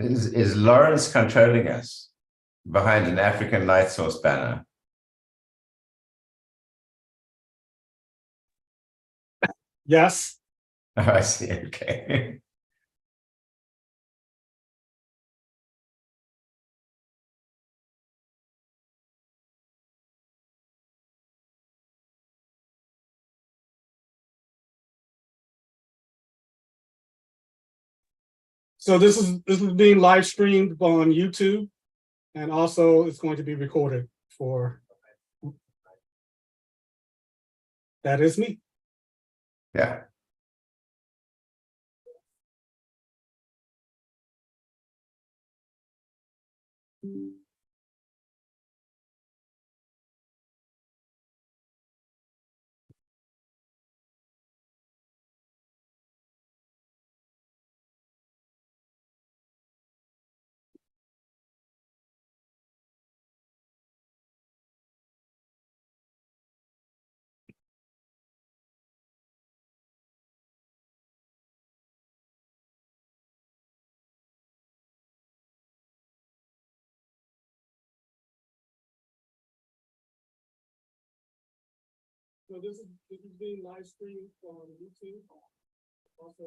Is Lawrence controlling us behind an African light source banner? Yes. Oh, I see. Okay. So this is being live streamed on YouTube, and also it's going to be recorded for. That is me. Yeah. So this is being live streamed on YouTube. Also,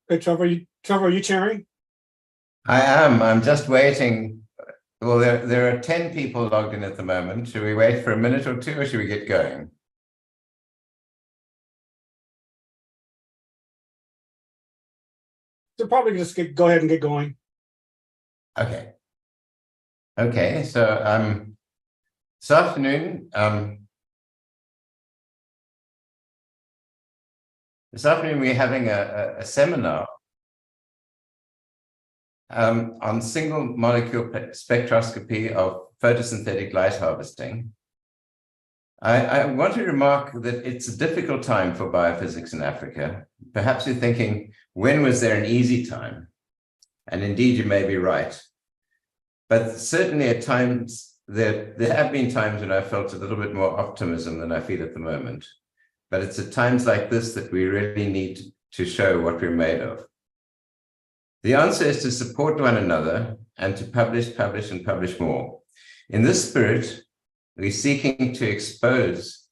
Hey, Trevor, are you chairing? I am. I'm just waiting. Well, there are 10 people logged in at the moment. Should we wait for a minute or two, or should we get going? So probably just go ahead and get going. Okay. Okay. So this afternoon, we're having a seminar on single molecule spectroscopy of photosynthetic light harvesting. I want to remark that it's a difficult time for biophysics in Africa. Perhaps you're thinking, when was there an easy time? And indeed, you may be right. But certainly at times, there have been times when I felt a little bit more optimism than I feel at the moment. But it's at times like this that we really need to show what we're made of. The answer is to support one another and to publish, and publish more. In this spirit, we're seeking to expose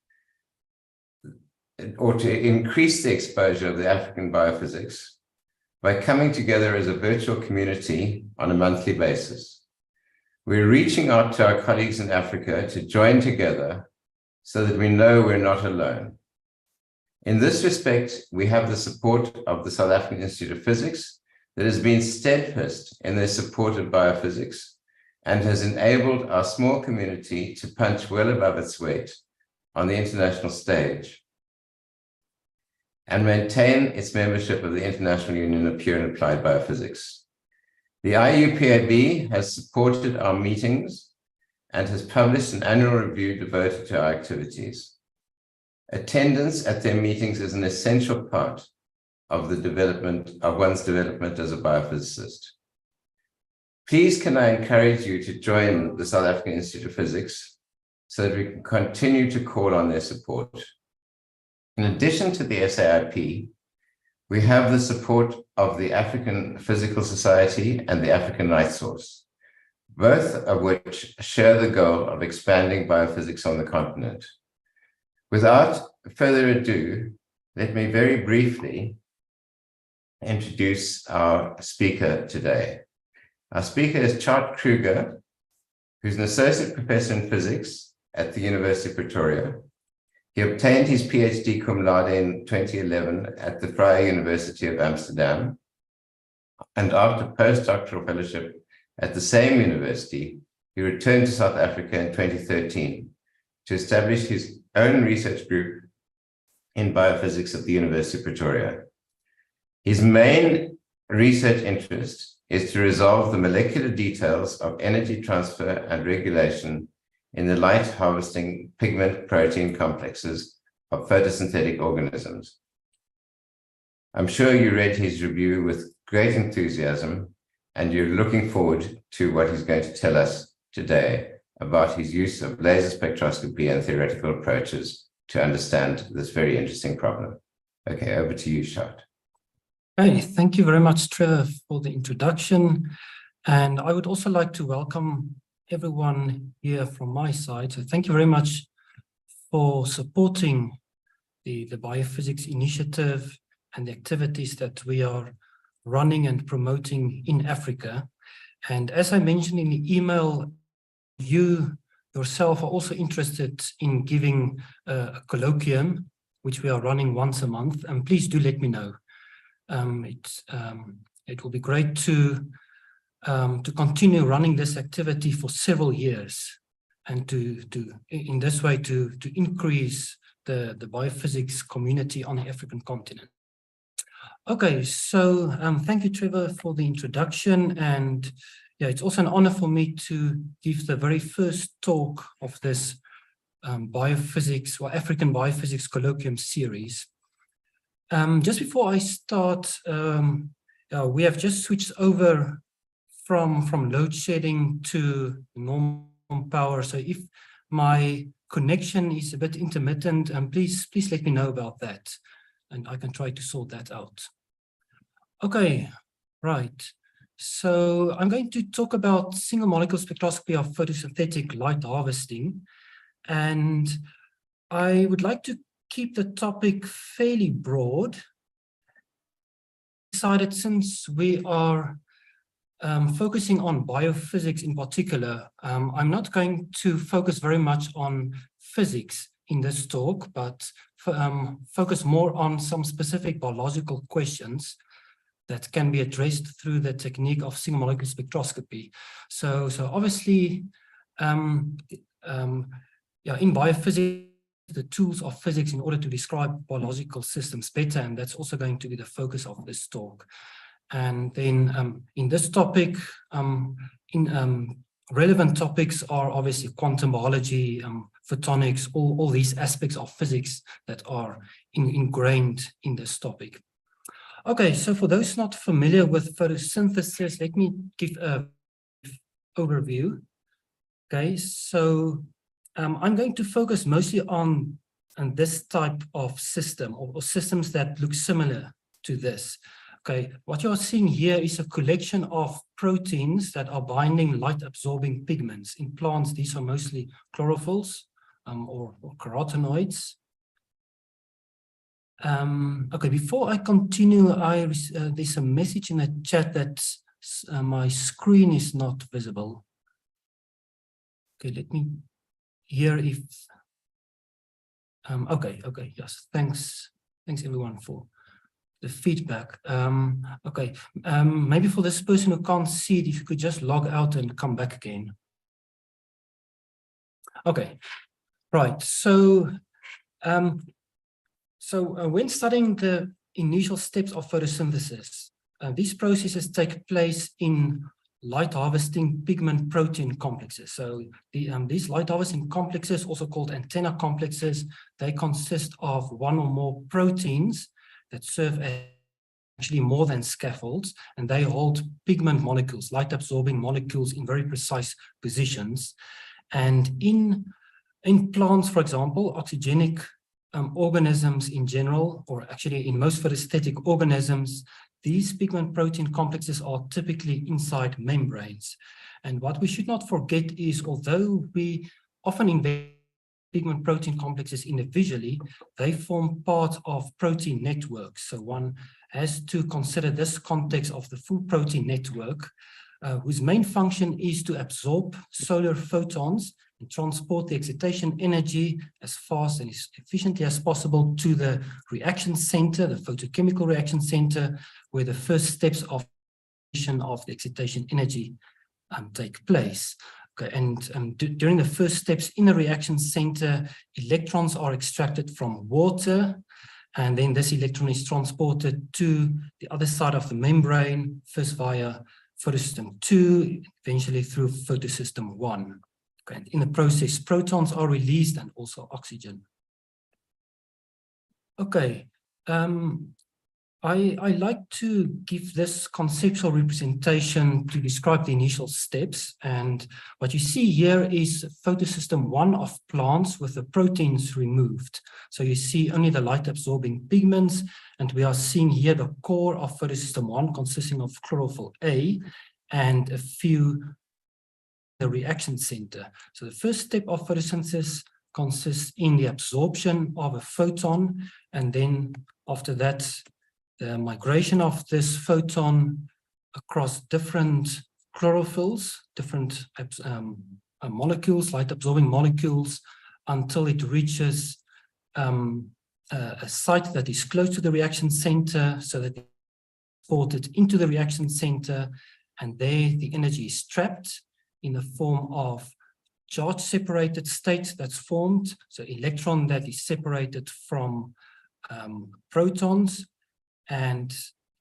or to increase the exposure of the African biophysics by coming together as a virtual community on a monthly basis. We're reaching out to our colleagues in Africa to join together so that we know we're not alone. In this respect, we have the support of the South African Institute of Physics that has been steadfast in their support of biophysics and has enabled our small community to punch well above its weight on the international stage and maintain its membership of the International Union of Pure and Applied Biophysics. The IUPAB has supported our meetings and has published an annual review devoted to our activities. Attendance at their meetings is an essential part of the development of one's development as a biophysicist. Please can I encourage you to join the South African Institute of Physics so that we can continue to call on their support. In addition to the SAIP, we have the support of the African Physical Society and the African Light Source, both of which share the goal of expanding biophysics on the continent. Without further ado, let me very briefly introduce our speaker today. Our speaker is Chart Kruger, who's an associate professor in physics at the University of Pretoria. He obtained his PhD cum laude in 2011 at the Vrije University of Amsterdam. And after postdoctoral fellowship at the same university, he returned to South Africa in 2013 to establish his own research group in biophysics at the University of Pretoria. His main research interest is to resolve the molecular details of energy transfer and regulation in the light harvesting pigment protein complexes of photosynthetic organisms. I'm sure you read his review with great enthusiasm, and you're looking forward to what he's going to tell us today about his use of laser spectroscopy and theoretical approaches to understand this very interesting problem. Okay, over to you, Shart. Hey, thank you very much, Trevor, for the introduction. And I would also like to welcome everyone here from my side. So thank you very much for supporting the Biophysics Initiative and the activities that we are running and promoting in Africa. And as I mentioned in the email, you yourself are also interested in giving a colloquium, which we are running once a month. And please do let me know. It will be great to continue running this activity for several years, and to in this way to increase the biophysics community on the African continent. Okay, so thank you, Trevor, for the introduction, and yeah, it's also an honor for me to give the very first talk of this biophysics or African biophysics colloquium series. Just before I start, we have just switched over from load shedding to normal power. So if my connection is a bit intermittent, please let me know about that, and I can try to sort that out. Okay, right. So I'm going to talk about single molecule spectroscopy of photosynthetic light harvesting, and I would like to keep the topic fairly broad. decided, since we are focusing on biophysics in particular, I'm not going to focus very much on physics in this talk, but focus more on some specific biological questions that can be addressed through the technique of single molecule spectroscopy. So obviously, yeah, in biophysics, the tools of physics in order to describe biological systems better, and that's also going to be the focus of this talk. And then in this topic, relevant topics are obviously quantum biology, photonics, all these aspects of physics that are ingrained in this topic. Okay, so for those not familiar with photosynthesis, let me give an overview. Okay, so I'm going to focus mostly on this type of system or systems that look similar to this. Okay, what you're seeing here is a collection of proteins that are binding light-absorbing pigments. In plants, these are mostly chlorophylls or carotenoids. Okay, before I continue, there's a message in the chat that my screen is not visible. Okay, let me hear if... okay, yes, thanks everyone for the feedback. Okay, maybe for this person who can't see it, if you could just log out and come back again. Okay, right. So, when studying the initial steps of photosynthesis, these processes take place in light harvesting pigment protein complexes. So these light harvesting complexes, also called antenna complexes, they consist of one or more proteins that serve as actually more than scaffolds, and they hold pigment molecules, light absorbing molecules in very precise positions. And in plants, for example, oxygenic organisms in general, or actually in most photosynthetic organisms, these pigment protein complexes are typically inside membranes. And what we should not forget is, although we often invest pigment protein complexes individually, they form part of protein networks. So one has to consider this context of the full protein network, whose main function is to absorb solar photons and transport the excitation energy as fast and as efficiently as possible to the reaction center, the photochemical reaction center, where the first steps of the excitation energy take place. Okay, and during the first steps in the reaction center, electrons are extracted from water, and then this electron is transported to the other side of the membrane, first via photosystem 2, eventually through photosystem 1. Okay, and in the process, protons are released and also oxygen. Okay, I like to give this conceptual representation to describe the initial steps. And what you see here is photosystem 1 of plants with the proteins removed. So you see only the light absorbing pigments, and we are seeing here the core of photosystem 1 consisting of chlorophyll A and a few the reaction center. So the first step of photosynthesis consists in the absorption of a photon, and then after that, the migration of this photon across different chlorophylls, different molecules, light-absorbing molecules, until it reaches a site that is close to the reaction center, so that it's transported into the reaction center, and there the energy is trapped in the form of charge-separated state that's formed, so electron that is separated from protons. And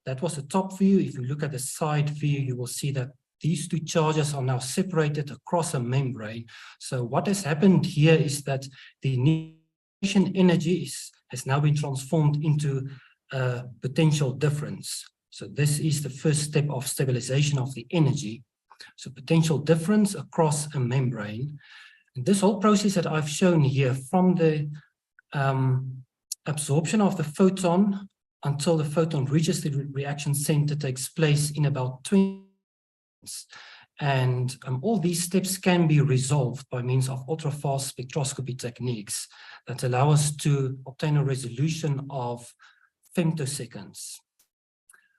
that was the top view. If you look at the side view, you will see that these two charges are now separated across a membrane. So what has happened here is that the initiation energy has now been transformed into a potential difference. So this is the first step of stabilization of the energy. So potential difference across a membrane. And this whole process that I've shown here, from the absorption of the photon until the photon reaches the reaction center, takes place in about 20 minutes. And all these steps can be resolved by means of ultra-fast spectroscopy techniques that allow us to obtain a resolution of femtoseconds.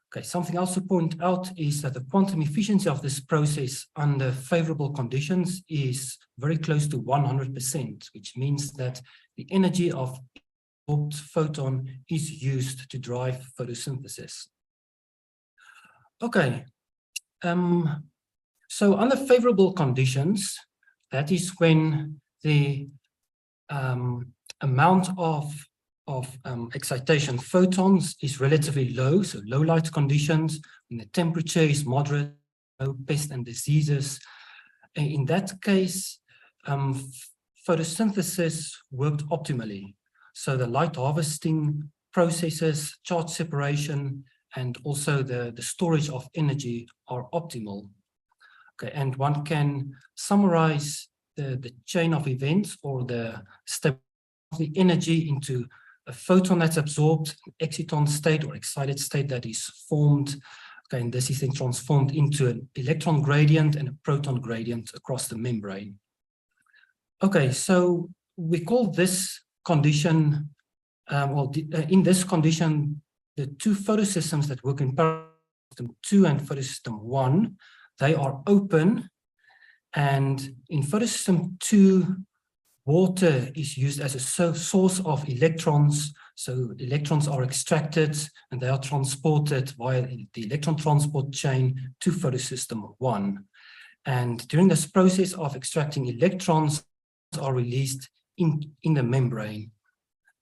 Okay, something else to point out is that the quantum efficiency of this process under favorable conditions is very close to 100%, which means that the energy of absorbed photon is used to drive photosynthesis. Okay, so under favorable conditions, that is when the amount of excitation photons is relatively low, so low light conditions, when the temperature is moderate, no pests and diseases. In that case, photosynthesis worked optimally. So the light harvesting processes, charge separation, and also the storage of energy are optimal. Okay, and one can summarize the chain of events or the step of the energy into a photon that's absorbed, an exciton state or excited state that is formed. Okay, and this is then transformed into an electron gradient and a proton gradient across the membrane. Okay, so we call this condition, in this condition, the two photosystems that work in parallel, photosystem 2 and photosystem 1, they are open. And in photosystem 2, water is used as a source of electrons. So electrons are extracted and they are transported via the electron transport chain to photosystem 1. And during this process of extracting electrons are released in the membrane.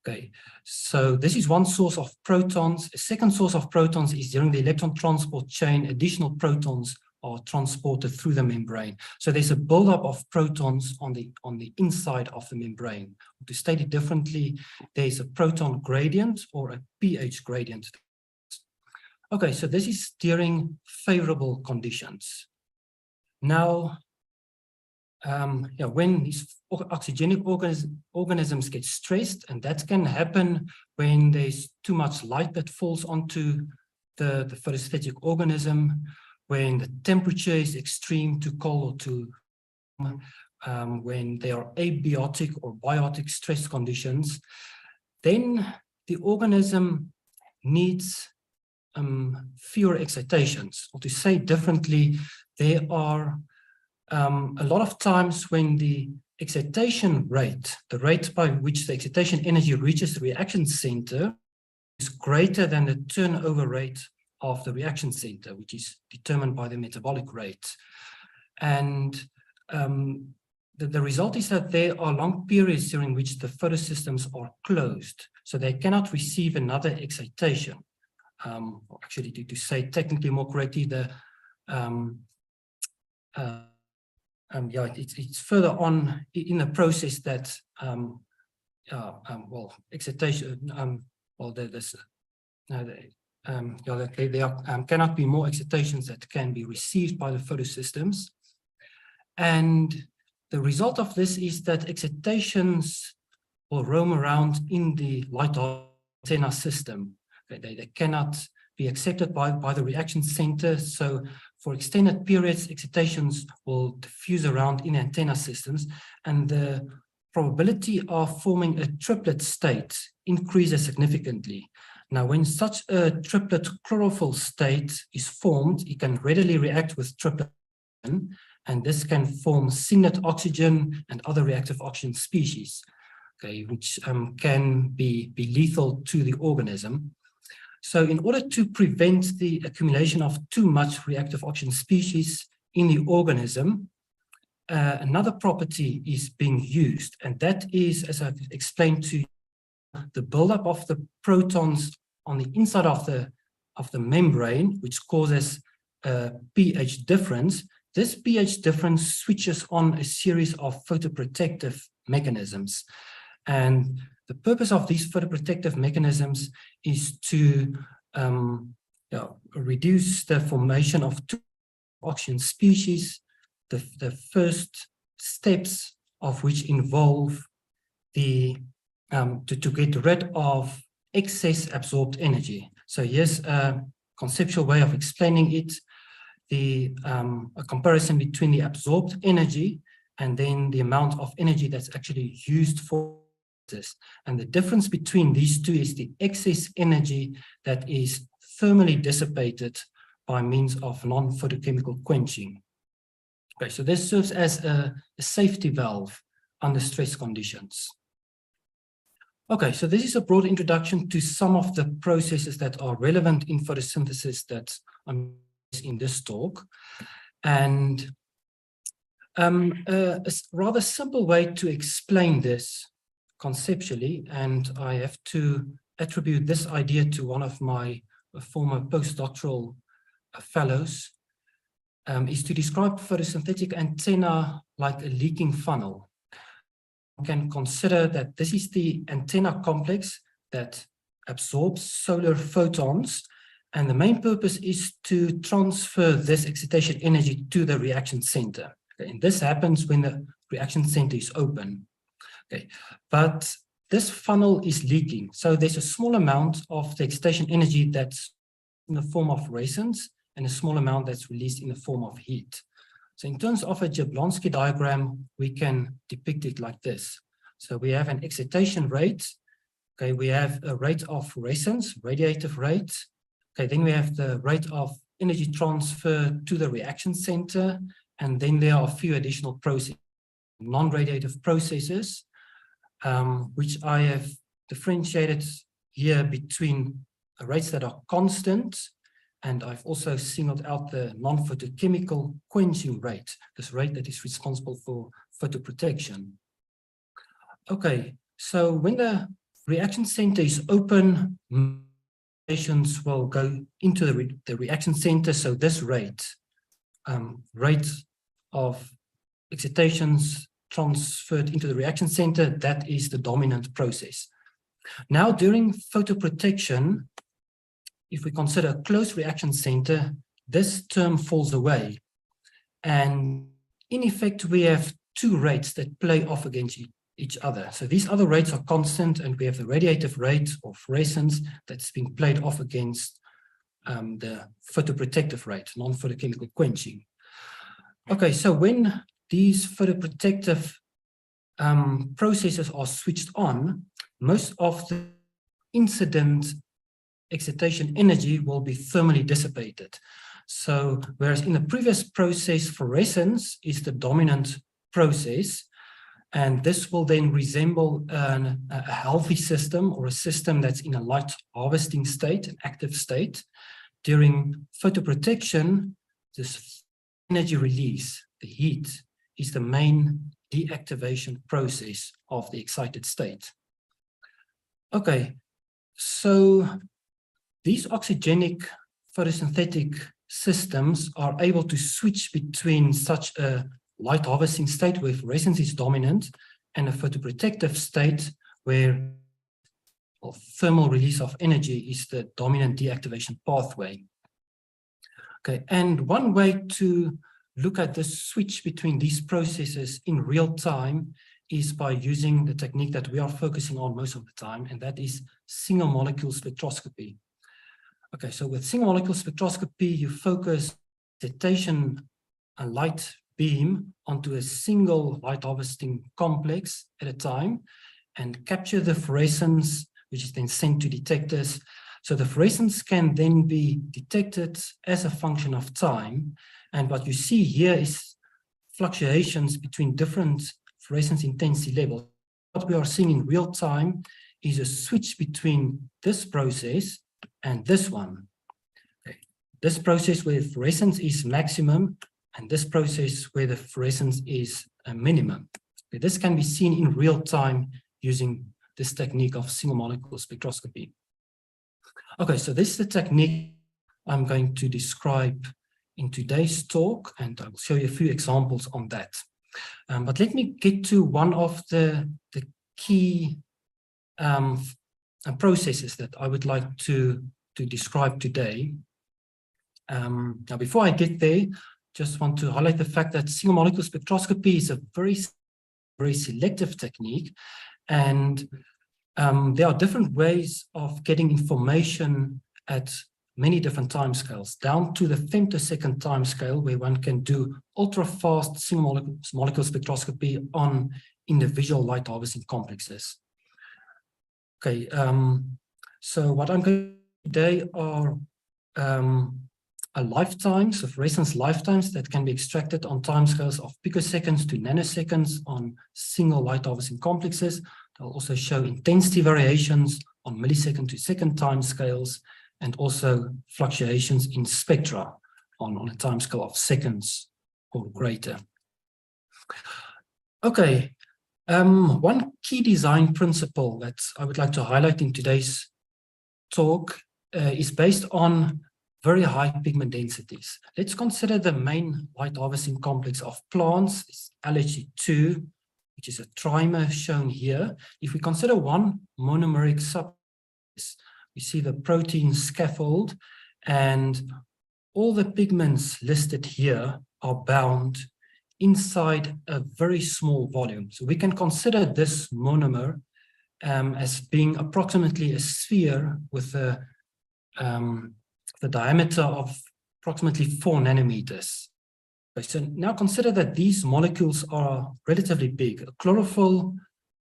Okay, so this is one source of protons. A second source of protons is during the electron transport chain, additional protons are transported through the membrane. So there's a buildup of protons on the inside of the membrane. To state it differently, there's a proton gradient or a pH gradient. Okay, so this is during favorable conditions. Now, when these oxygenic organisms get stressed, and that can happen when there's too much light that falls onto the photosynthetic organism, when the temperature is extreme, too cold or too when there are abiotic or biotic stress conditions, then the organism needs fewer excitations. Or to say differently, there are a lot of times when the excitation rate, the rate by which the excitation energy reaches the reaction center, is greater than the turnover rate of the reaction center, which is determined by the metabolic rate. And the result is that there are long periods during which the photosystems are closed, so they cannot receive another excitation. Or actually, to say technically more correctly, it's further on in the process that excitation. There cannot be more excitations that can be received by the photosystems, and the result of this is that excitations will roam around in the light antenna system. They cannot be accepted by the reaction center. So for extended periods, excitations will diffuse around in antenna systems, and the probability of forming a triplet state increases significantly. Now, when such a triplet chlorophyll state is formed, it can readily react with triplet, and this can form singlet oxygen and other reactive oxygen species, okay, which can be lethal to the organism. So in order to prevent the accumulation of too much reactive oxygen species in the organism, another property is being used, and that is, as I've explained to you, the buildup of the protons on the inside of the membrane, which causes a pH difference. This pH difference switches on a series of photoprotective mechanisms. And the purpose of these photoprotective mechanisms is to reduce the formation of two oxygen species, the first steps of which involve the to get rid of excess absorbed energy. So here's a conceptual way of explaining it. A comparison between the absorbed energy and then the amount of energy that's actually used for this. And the difference between these two is the excess energy that is thermally dissipated by means of non-photochemical quenching. Okay, so this serves as a safety valve under stress conditions. Okay, so this is a broad introduction to some of the processes that are relevant in photosynthesis that I'm in this talk. And a rather simple way to explain this conceptually, and I have to attribute this idea to one of my former postdoctoral fellows, is to describe photosynthetic antenna like a leaking funnel. You can consider that this is the antenna complex that absorbs solar photons, and the main purpose is to transfer this excitation energy to the reaction center. Okay, and this happens when the reaction center is open. Okay, but this funnel is leaking, so there's a small amount of the excitation energy that's in the form of resonance and a small amount that's released in the form of heat. So in terms of a Jablonski diagram, we can depict it like this. So we have an excitation rate. Okay, we have a rate of resonance, radiative rate. Okay, then we have the rate of energy transfer to the reaction center. And then there are a few additional processes, non-radiative processes, which I have differentiated here between rates that are constant. And I've also singled out the non-photochemical quenching rate, this rate that is responsible for photoprotection. Okay, so when the reaction center is open, patients will go into the reaction center. So this rate of excitations transferred into the reaction center, that is the dominant process. Now, during photoprotection, if we consider a closed reaction center, this term falls away. And in effect, we have two rates that play off against each other. So these other rates are constant, and we have the radiative rate of resonance that's being played off against the photoprotective rate, non-photochemical quenching. Okay, so when these photoprotective processes are switched on, most of the incident excitation energy will be thermally dissipated. So whereas in the previous process, fluorescence is the dominant process, and this will then resemble a healthy system or a system that's in a light harvesting state, an active state. During photoprotection, this energy release, the heat, is the main deactivation process of the excited state. Okay, so these oxygenic photosynthetic systems are able to switch between such a light harvesting state where fluorescence is dominant and a photoprotective state where thermal release of energy is the dominant deactivation pathway. Okay, and one way to look at the switch between these processes in real time is by using the technique that we are focusing on most of the time, and that is single molecule spectroscopy. Okay, so with single molecule spectroscopy, you focus excitation a light beam onto a single light harvesting complex at a time and capture the fluorescence, which is then sent to detectors. So the fluorescence can then be detected as a function of time. And what you see here is fluctuations between different fluorescence intensity levels. What we are seeing in real time is a switch between this process and this one. Okay. This process where fluorescence is maximum and this process where the fluorescence is a minimum. Okay. This can be seen in real time using this technique of single molecule spectroscopy. Okay, so this is the technique I'm going to describe in today's talk, and I will show you a few examples on that. But let me get to one of the key processes that I would like to describe today. Now, before I get there, just want to highlight the fact that single molecule spectroscopy is a very selective technique, and there are different ways of getting information at many different timescales, down to the femtosecond timescale, where one can do ultra-fast single molecule spectroscopy on individual light harvesting complexes. Okay, so what I'm going to do today are a lifetimes of fluorescence lifetimes that can be extracted on timescales of picoseconds to nanoseconds on single light harvesting complexes. They'll also show intensity variations on millisecond to second timescales, and also fluctuations in spectra on a timescale of seconds or greater. Okay, one key design principle that I would like to highlight in today's talk is based on very high pigment densities. Let's consider the main light harvesting complex of plants, is LHC2, which is a trimer shown here. If we consider one monomeric substance, we see the protein scaffold, and all the pigments listed here are bound inside a very small volume. So we can consider this monomer as being approximately a sphere with the diameter of approximately 4 nanometers. Okay, so now consider that these molecules are relatively big. A chlorophyll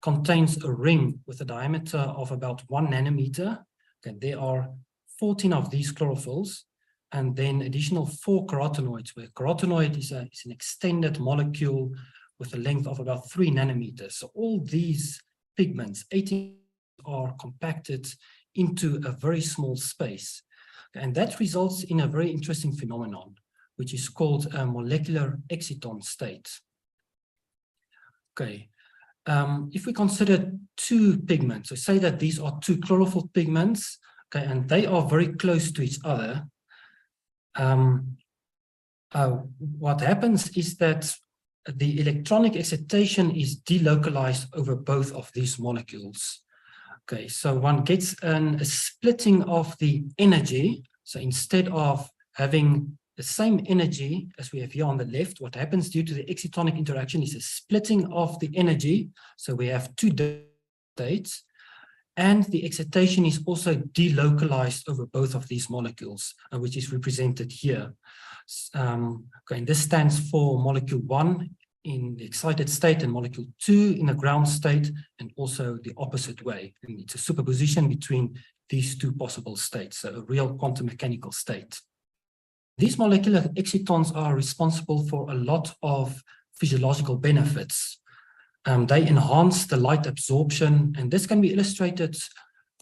contains a ring with a diameter of about 1 nanometer. Okay, there are 14 of these chlorophylls, and then additional 4 carotenoids, where carotenoid is an extended molecule with a length of about 3 nanometers. So all these pigments, 18, are compacted into a very small space. And that results in a very interesting phenomenon, which is called a molecular exciton state. Okay, if we consider 2 pigments, so say that these are 2 chlorophyll pigments, okay, and they are very close to each other, what happens is that the electronic excitation is delocalized over both of these molecules. Okay, so one gets a splitting of the energy. So instead of having the same energy as we have here on the left, what happens due to the excitonic interaction is a splitting of the energy. So we have 2 states, and the excitation is also delocalized over both of these molecules, which is represented here. Okay, and this stands for molecule 1 in the excited state and molecule 2 in the ground state, and also the opposite way. And it's a superposition between these 2 possible states, so a real quantum mechanical state. These molecular excitons are responsible for a lot of physiological benefits. They enhance the light absorption, and this can be illustrated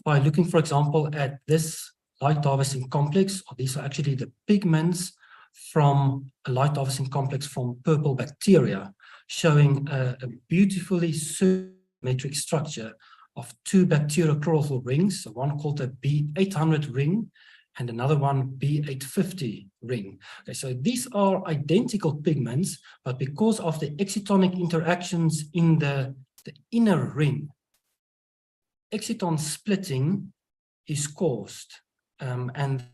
by looking, for example, at this light harvesting complex. These are actually the pigments from a light harvesting complex from purple bacteria, showing a beautifully symmetric structure of 2 bacterial chlorophyll rings, so one called a B800 ring and another one B850 ring. Okay, so these are identical pigments, but because of the excitonic interactions in the inner ring, exciton splitting is caused, and the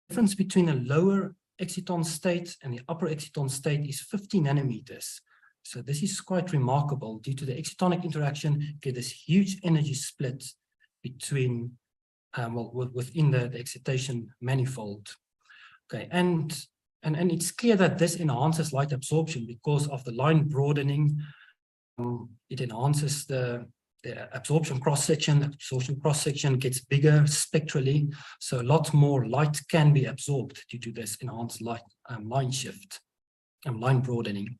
difference between a lower exciton state and the upper exciton state is 50 nanometers. So this is quite remarkable. Due to the excitonic interaction, you get this huge energy split between, within the excitation manifold. Okay, and it's clear that this enhances light absorption because of the line broadening. It enhances the absorption cross-section. Absorption cross-section gets bigger spectrally, so a lot more light can be absorbed due to this enhanced light line shift and line broadening.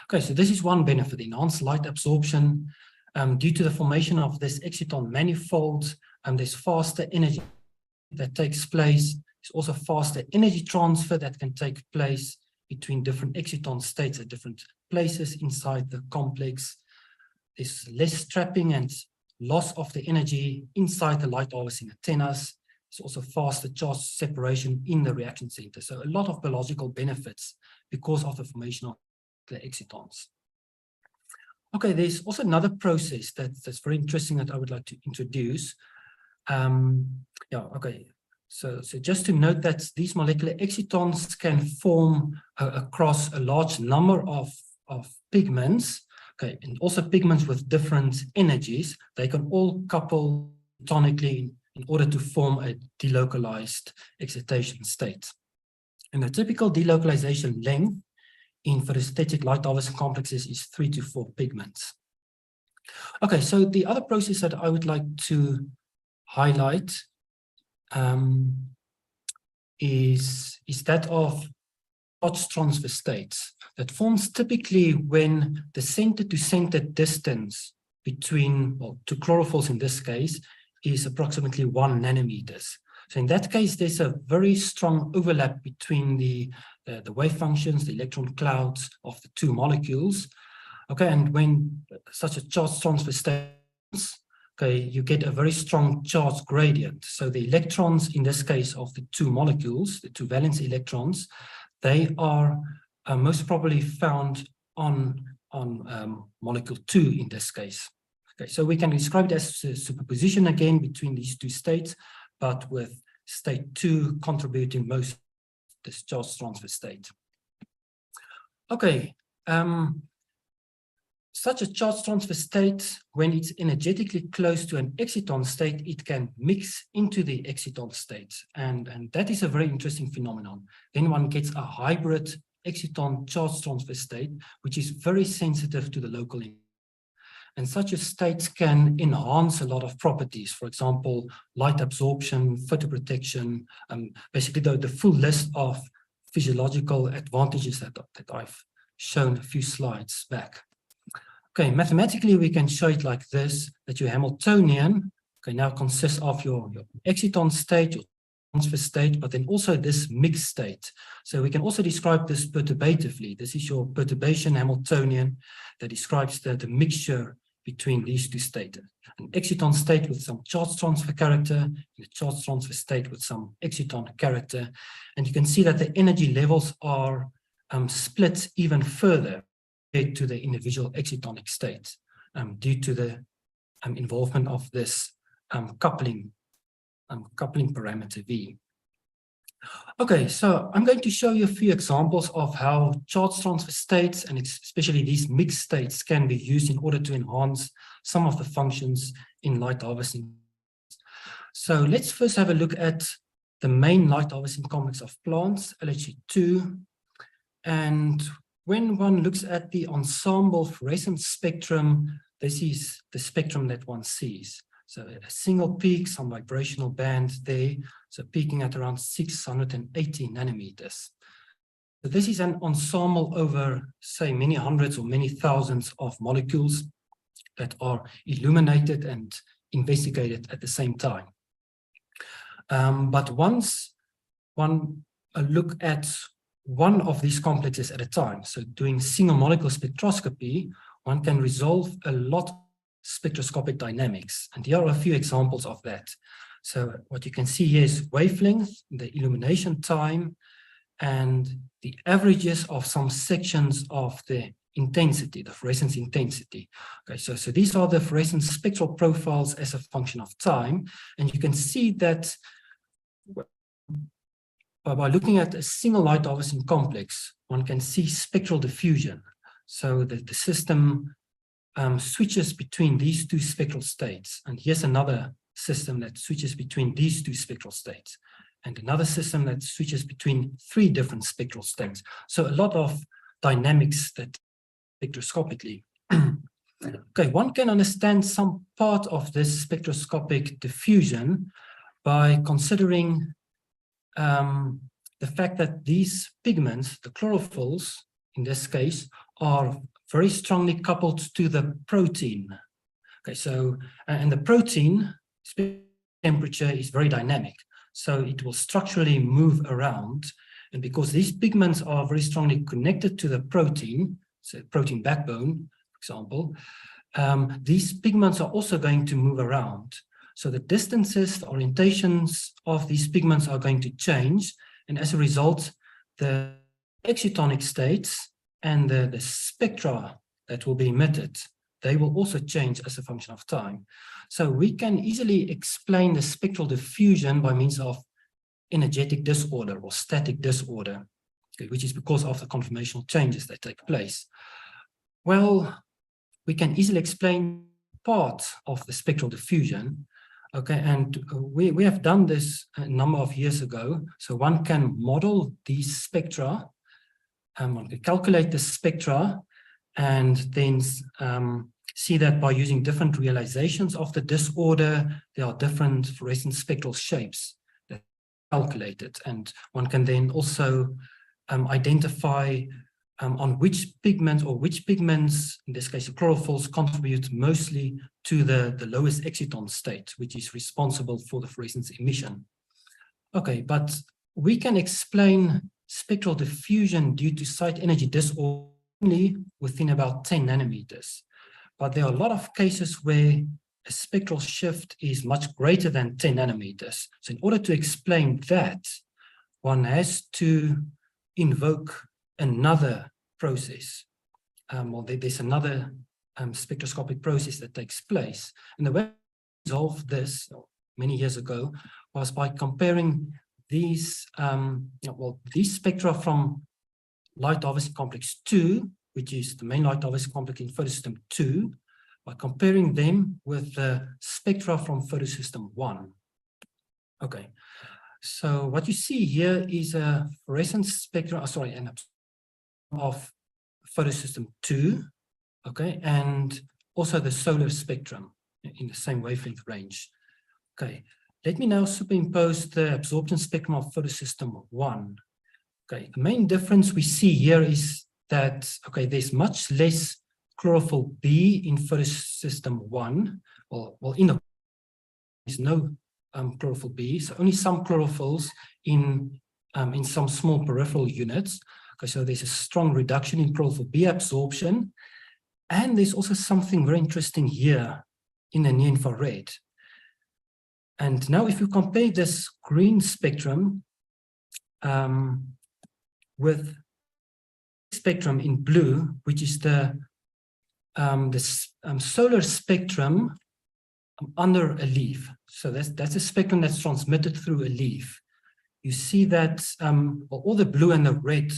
Okay, so this is one benefit, enhanced light absorption. Due to the formation of this exciton manifold, there's faster energy that takes place. There's also faster energy transfer that can take place between different exciton states at different places inside the complex. There's less trapping and loss of the energy inside the light harvesting antennas. There's also faster charge separation in the reaction center. So a lot of biological benefits because of the formation of the excitons. Okay, there's also another process that's very interesting that I would like to introduce. So just to note that these molecular excitons can form across a large number of pigments. Okay, and also pigments with different energies. They can all couple tonically in order to form a delocalized excitation state. And the typical delocalization length in photostatic light harvesting complexes is 3 to 4 pigments. Okay, so the other process that I would like to highlight is that of charge transfer states that forms typically when the center to center distance between, well, two chlorophylls in this case, is approximately 1 nanometers. So in that case, there's a very strong overlap between the wave functions, the electron clouds of the two molecules. Okay, and when such a charge transfer state, okay, you get a very strong charge gradient. So the electrons, in this case of the two molecules, the two valence electrons, they are most probably found on molecule 2 in this case. Okay, so we can describe it as a superposition again between these two states, but with state 2 contributing most of this charge transfer state. Okay, such a charge transfer state, when it's energetically close to an exciton state, it can mix into the exciton state. And that is a very interesting phenomenon. Then one gets a hybrid exciton charge transfer state, which is very sensitive to the local environment. And such a state can enhance a lot of properties, for example, light absorption, photoprotection, basically the full list of physiological advantages that I've shown a few slides back. Okay, mathematically, we can show it like this, that your Hamiltonian, okay, now consists of your exciton state, your transfer state, but then also this mixed state. So we can also describe this perturbatively. This is your perturbation Hamiltonian that describes the mixture between these two states. An exciton state with some charge transfer character, and a charge transfer state with some exciton character. And you can see that the energy levels are split even further to the individual excitonic state due to the involvement of this coupling parameter V. Okay, so I'm going to show you a few examples of how charge transfer states and especially these mixed states can be used in order to enhance some of the functions in light harvesting. So let's first have a look at the main light harvesting complex of plants, LHC2. And when one looks at the ensemble fluorescence spectrum, this is the spectrum that one sees. So a single peak, some vibrational band there, so peaking at around 680 nanometers. So this is an ensemble over, say, many hundreds or many thousands of molecules that are illuminated and investigated at the same time. But once one look at one of these complexes at a time, so doing single molecule spectroscopy, one can resolve a lot of spectroscopic dynamics. And here are a few examples of that. So what you can see here is wavelength, the illumination time, and the averages of some sections of the intensity, the fluorescence intensity. Okay, so these are the fluorescence spectral profiles as a function of time. And you can see that by looking at a single light harvesting complex, one can see spectral diffusion. So that the system switches between these two spectral states. And here's another system that switches between these two spectral states. And another system that switches between 3 different spectral states. So a lot of dynamics that spectroscopically. Okay, one can understand some part of this spectroscopic diffusion by considering the fact that these pigments, the chlorophylls in this case, are very strongly coupled to the protein. Okay, so, and the protein temperature is very dynamic. So it will structurally move around. And because these pigments are very strongly connected to the protein, so protein backbone, for example, these pigments are also going to move around. So the distances, the orientations of these pigments are going to change. And as a result, the excitonic states and the spectra that will be emitted, they will also change as a function of time. So we can easily explain the spectral diffusion by means of energetic disorder or static disorder, okay, which is because of the conformational changes that take place. Well, we can easily explain part of the spectral diffusion. Okay, and we have done this a number of years ago. So one can model these spectra, one can calculate the spectra, and then see that by using different realizations of the disorder, there are different fluorescent spectral shapes that calculated, and one can then also identify on which pigments, in this case the chlorophylls, contribute mostly to the lowest exciton state, which is responsible for the fluorescence emission. Okay, but we can explain spectral diffusion due to site energy disorder only within about 10 nanometers. But there are a lot of cases where a spectral shift is much greater than 10 nanometers. So in order to explain that, one has to invoke another process. Or there's another spectroscopic process that takes place. And the way we resolved this many years ago was by comparing these, these spectra from light diversity complex 2, which is the main light diversity complex in photosystem 2, by comparing them with the spectra from photosystem 1. Okay, so what you see here is a fluorescence spectrum, an of photosystem 2, okay, and also the solar spectrum in the same wavelength range. Okay, let me now superimpose the absorption spectrum of photosystem 1. Okay, the main difference we see here is that, okay, there's much less chlorophyll B in photosystem 1. There's no chlorophyll B, so only some chlorophylls in some small peripheral units. Okay, so there's a strong reduction in chlorophyll B absorption. And there's also something very interesting here in the near infrared. And now if you compare this green spectrum with spectrum in blue, which is the solar spectrum under a leaf. So that's a spectrum that's transmitted through a leaf. You see that all the blue and the red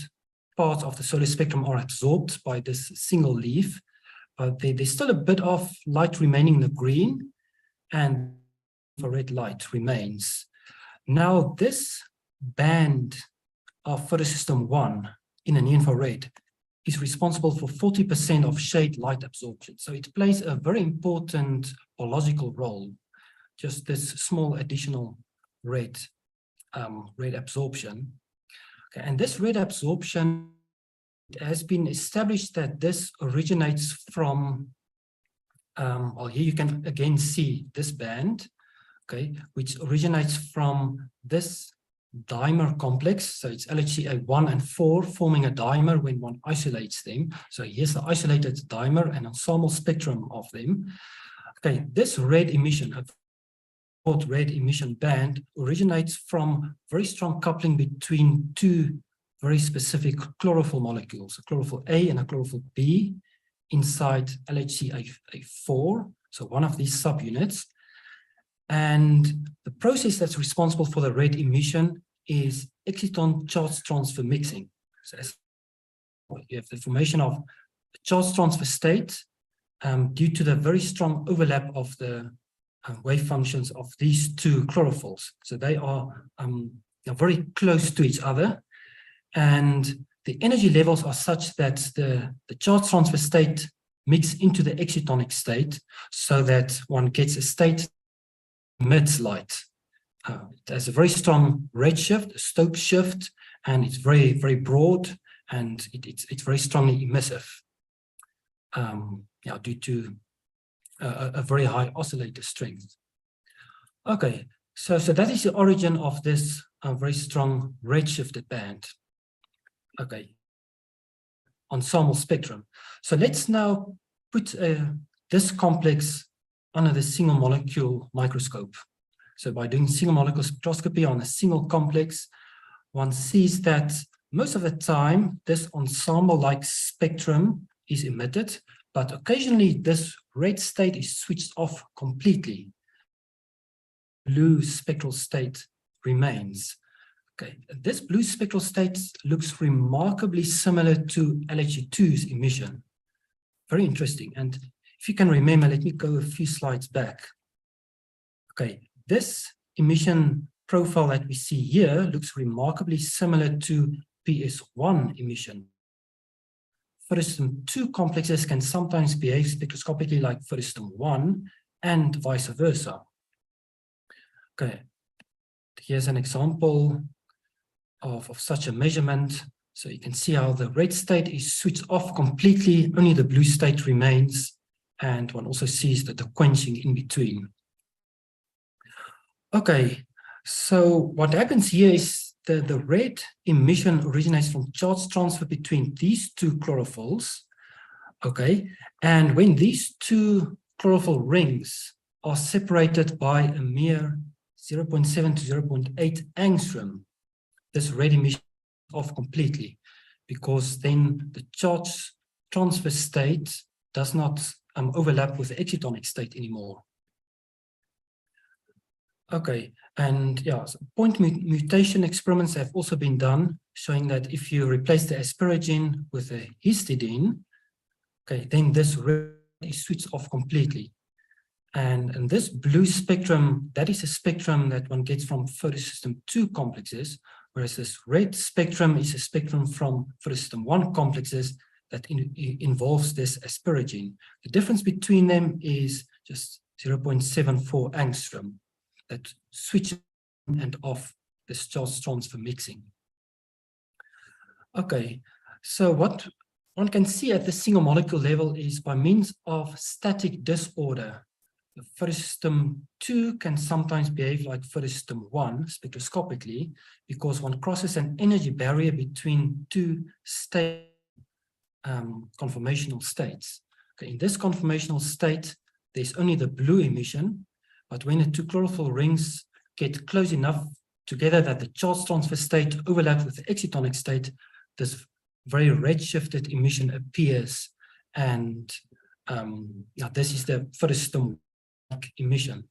parts of the solar spectrum are absorbed by this single leaf, but there's still a bit of light remaining in the green, and infrared light remains. Now this band of photosystem 1 in an infrared is responsible for 40% of shade light absorption. So it plays a very important biological role, just this small additional red absorption. Okay, and this red absorption, it has been established that this originates from, here you can again see this band, okay, which originates from this dimer complex. So it's LHCa1 and 4 forming a dimer when one isolates them. So here's the isolated dimer and ensemble spectrum of them. Okay, this red emission, red emission band, originates from very strong coupling between two very specific chlorophyll molecules, a chlorophyll A and a chlorophyll B inside LHCa4, so one of these subunits. And the process that's responsible for the red emission is exciton charge transfer mixing. So as you have the formation of a charge transfer state due to the very strong overlap of the wave functions of these two chlorophylls. So they are very close to each other, and the energy levels are such that the charge transfer state mix into the excitonic state, so that one gets a state emits light. It has a very strong redshift, a Stokes shift, and it's very, very broad, and it's very strongly emissive due to a very high oscillator strength. Okay, so that is the origin of this very strong redshifted band. Okay, ensemble spectrum. So let's now put this complex under the single molecule microscope. So by doing single molecule spectroscopy on a single complex, one sees that most of the time this ensemble-like spectrum is emitted, but occasionally this red state is switched off completely. Blue spectral state remains. Okay, this blue spectral state looks remarkably similar to LHC2's emission. Very interesting. And if you can remember, let me go a few slides back. Okay, this emission profile that we see here looks remarkably similar to PS1 emission. Photosystem 2 complexes can sometimes behave spectroscopically like photosystem 1 and vice versa. Okay, here's an example of such a measurement. So you can see how the red state is switched off completely, only the blue state remains, and one also sees that the quenching in between. Okay, so what happens here is the red emission originates from charge transfer between these two chlorophylls. Okay, and when these two chlorophyll rings are separated by a mere 0.7 to 0.8 angstrom, this red emission is off completely, because then the charge transfer state does not overlap with the excitonic state anymore. Okay, and yeah, so point mutation experiments have also been done, showing that if you replace the asparagine with a histidine, okay, then this red is switched off completely. And this blue spectrum, that is a spectrum that one gets from photosystem 2 complexes, whereas this red spectrum is a spectrum from photosystem 1 complexes that involves this asparagine. The difference between them is just 0.74 angstrom that switch and off this charge transfer mixing. Okay, so what one can see at the single molecule level is by means of static disorder. The photosystem 2 can sometimes behave like photosystem 1 spectroscopically, because one crosses an energy barrier between two conformational states. Okay, in this conformational state, there's only the blue emission, but when the two chlorophyll rings get close enough together that the charge transfer state overlaps with the excitonic state, this very redshifted emission appears, and this is the photosystem emission.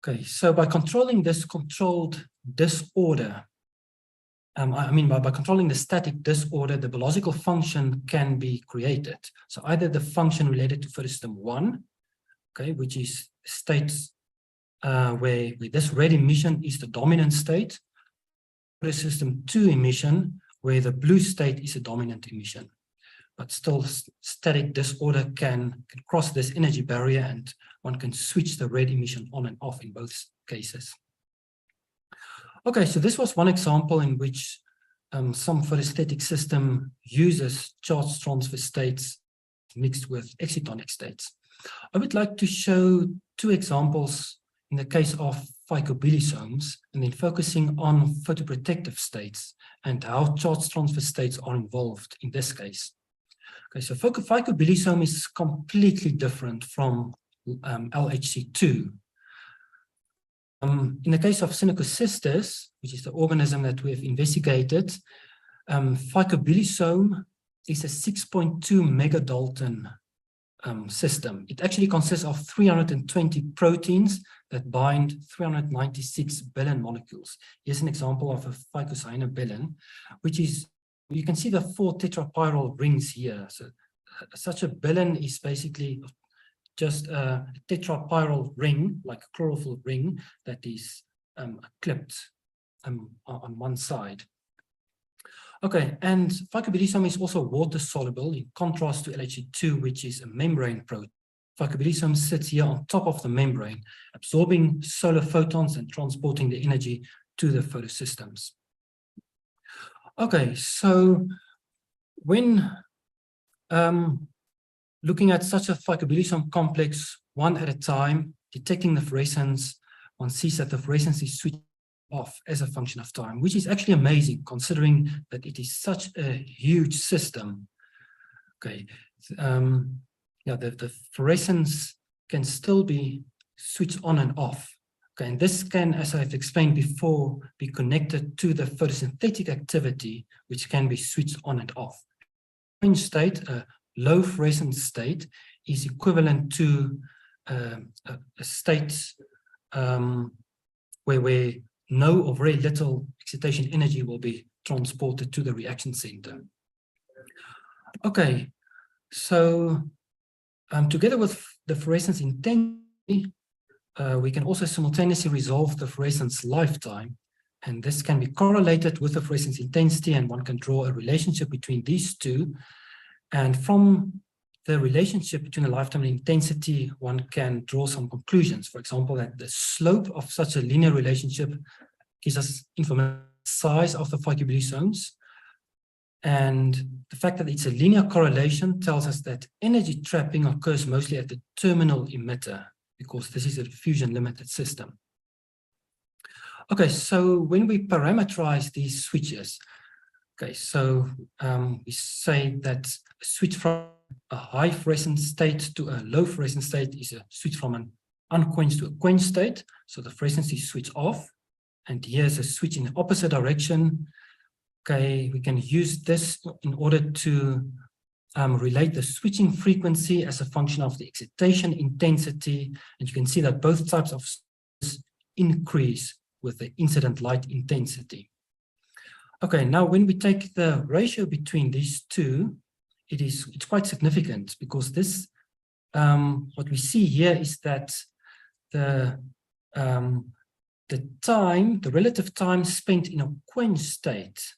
Okay, so by controlling this controlled disorder, by controlling the static disorder, the biological function can be created. So either the function related to photosystem 1, okay, which is states where this red emission is the dominant state, photosystem 2 emission, where the blue state is a dominant emission. But still, static disorder can cross this energy barrier, and one can switch the red emission on and off in both cases. Okay, so this was one example in which some photostatic system uses charge transfer states mixed with excitonic states. I would like to show two examples in the case of phycobilisomes, and then focusing on photoprotective states and how charge transfer states are involved in this case. Okay, so phycobilisome is completely different from LHC2. In the case of Synechocystis, which is the organism that we have investigated, phycobilisome is a 6.2 megadalton system. It actually consists of 320 proteins that bind 396 billion molecules. Here's an example of a phycocyanidin, which is, you can see the 4 tetrapyral rings here. So such a billion is basically just a tetrapyral ring, like a chlorophyll ring, that is clipped on one side. Okay, and phycobilisome is also water soluble in contrast to LHC2, which is a membrane protein. Phycobilisome sits here on top of the membrane, absorbing solar photons and transporting the energy to the photosystems. Okay, so when looking at such a phycobilisome complex one at a time, detecting the fluorescence, one sees that the fluorescence is switched off as a function of time, which is actually amazing considering that it is such a huge system. Okay, the fluorescence can still be switched on and off. Okay, and this can, as I've explained before, be connected to the photosynthetic activity, which can be switched on and off. Orange state, a low fluorescence state, is equivalent to a state where no or very little excitation energy will be transported to the reaction center. Okay, so together with the fluorescence intensity, we can also simultaneously resolve the fluorescence lifetime, and this can be correlated with the fluorescence intensity, and one can draw a relationship between these two. And from the relationship between the lifetime and intensity, one can draw some conclusions. For example, that the slope of such a linear relationship gives us information size of the phycobility zones. And the fact that it's a linear correlation tells us that energy trapping occurs mostly at the terminal emitter, because this is a diffusion limited system. Okay, so when we parameterize these switches, okay, so we say that a switch from a high fluorescence state to a low fluorescence state is a switch from an unquenched to a quenched state. So the fluorescence is switched off. And here's a switch in the opposite direction. Okay, we can use this in order to relate the switching frequency as a function of the excitation intensity. And you can see that both types of switches increase with the incident light intensity. Okay, now when we take the ratio between these two, it's quite significant, because this what we see here is that the relative time spent in a quenched state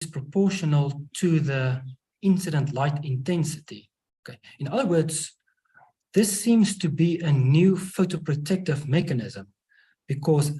is proportional to the incident light intensity. Okay, in other words, this seems to be a new photoprotective mechanism, because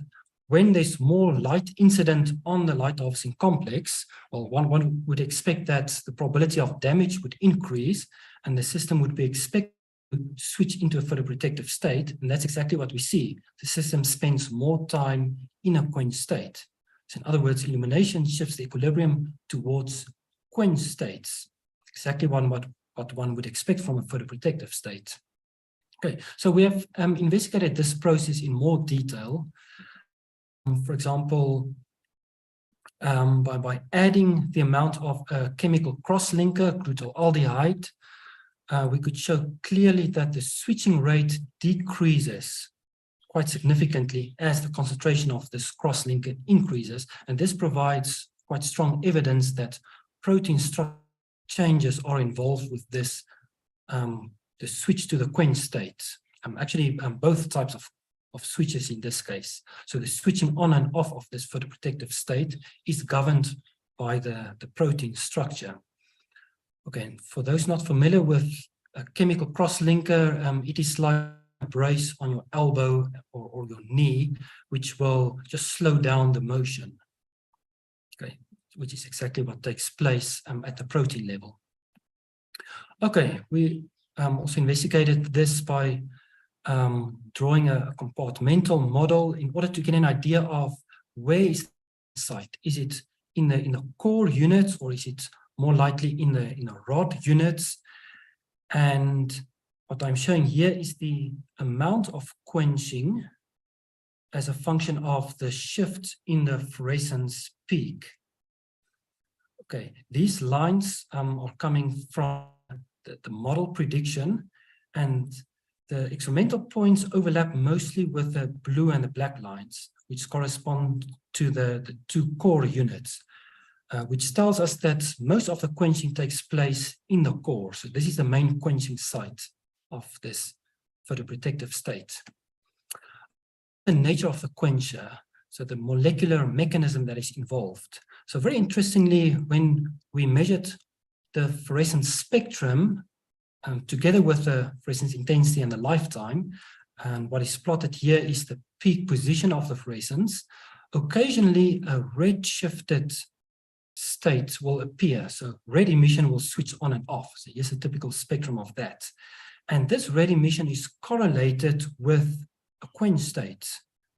when there's more light incident on the light harvesting complex, well, one would expect that the probability of damage would increase and the system would be expected to switch into a photoprotective state. And that's exactly what we see. The system spends more time in a quenched state. So in other words, illumination shifts the equilibrium towards quenched states. Exactly what one would expect from a photoprotective state. Okay, so we have investigated this process in more detail. For example, by adding the amount of a chemical crosslinker, glutaldehyde, we could show clearly that the switching rate decreases quite significantly as the concentration of this crosslinker increases. And this provides quite strong evidence that protein structure changes are involved with this, the switch to the quenched state. Actually, both types of switches in this case. So the switching on and off of this photoprotective state is governed by the protein structure. Okay, for those not familiar with a chemical crosslinker, it is like a brace on your elbow or your knee, which will just slow down the motion. Okay, which is exactly what takes place at the protein level. Okay, we also investigated this by drawing a compartmental model in order to get an idea of where is the site. Is it in the core units, or is it more likely in the rod units? And what I'm showing here is the amount of quenching as a function of the shift in the fluorescence peak. Okay, these lines are coming from the model prediction, and the experimental points overlap mostly with the blue and the black lines, which correspond to the two core units, which tells us that most of the quenching takes place in the core. So this is the main quenching site of this photoprotective state. The nature of the quencher, so the molecular mechanism that is involved. So very interestingly, when we measured the fluorescence spectrum, together with the fluorescence intensity and the lifetime, and what is plotted here is the peak position of the fluorescence, occasionally a red shifted state will appear. So red emission will switch on and off. So here's a typical spectrum of that. And this red emission is correlated with a quenched state.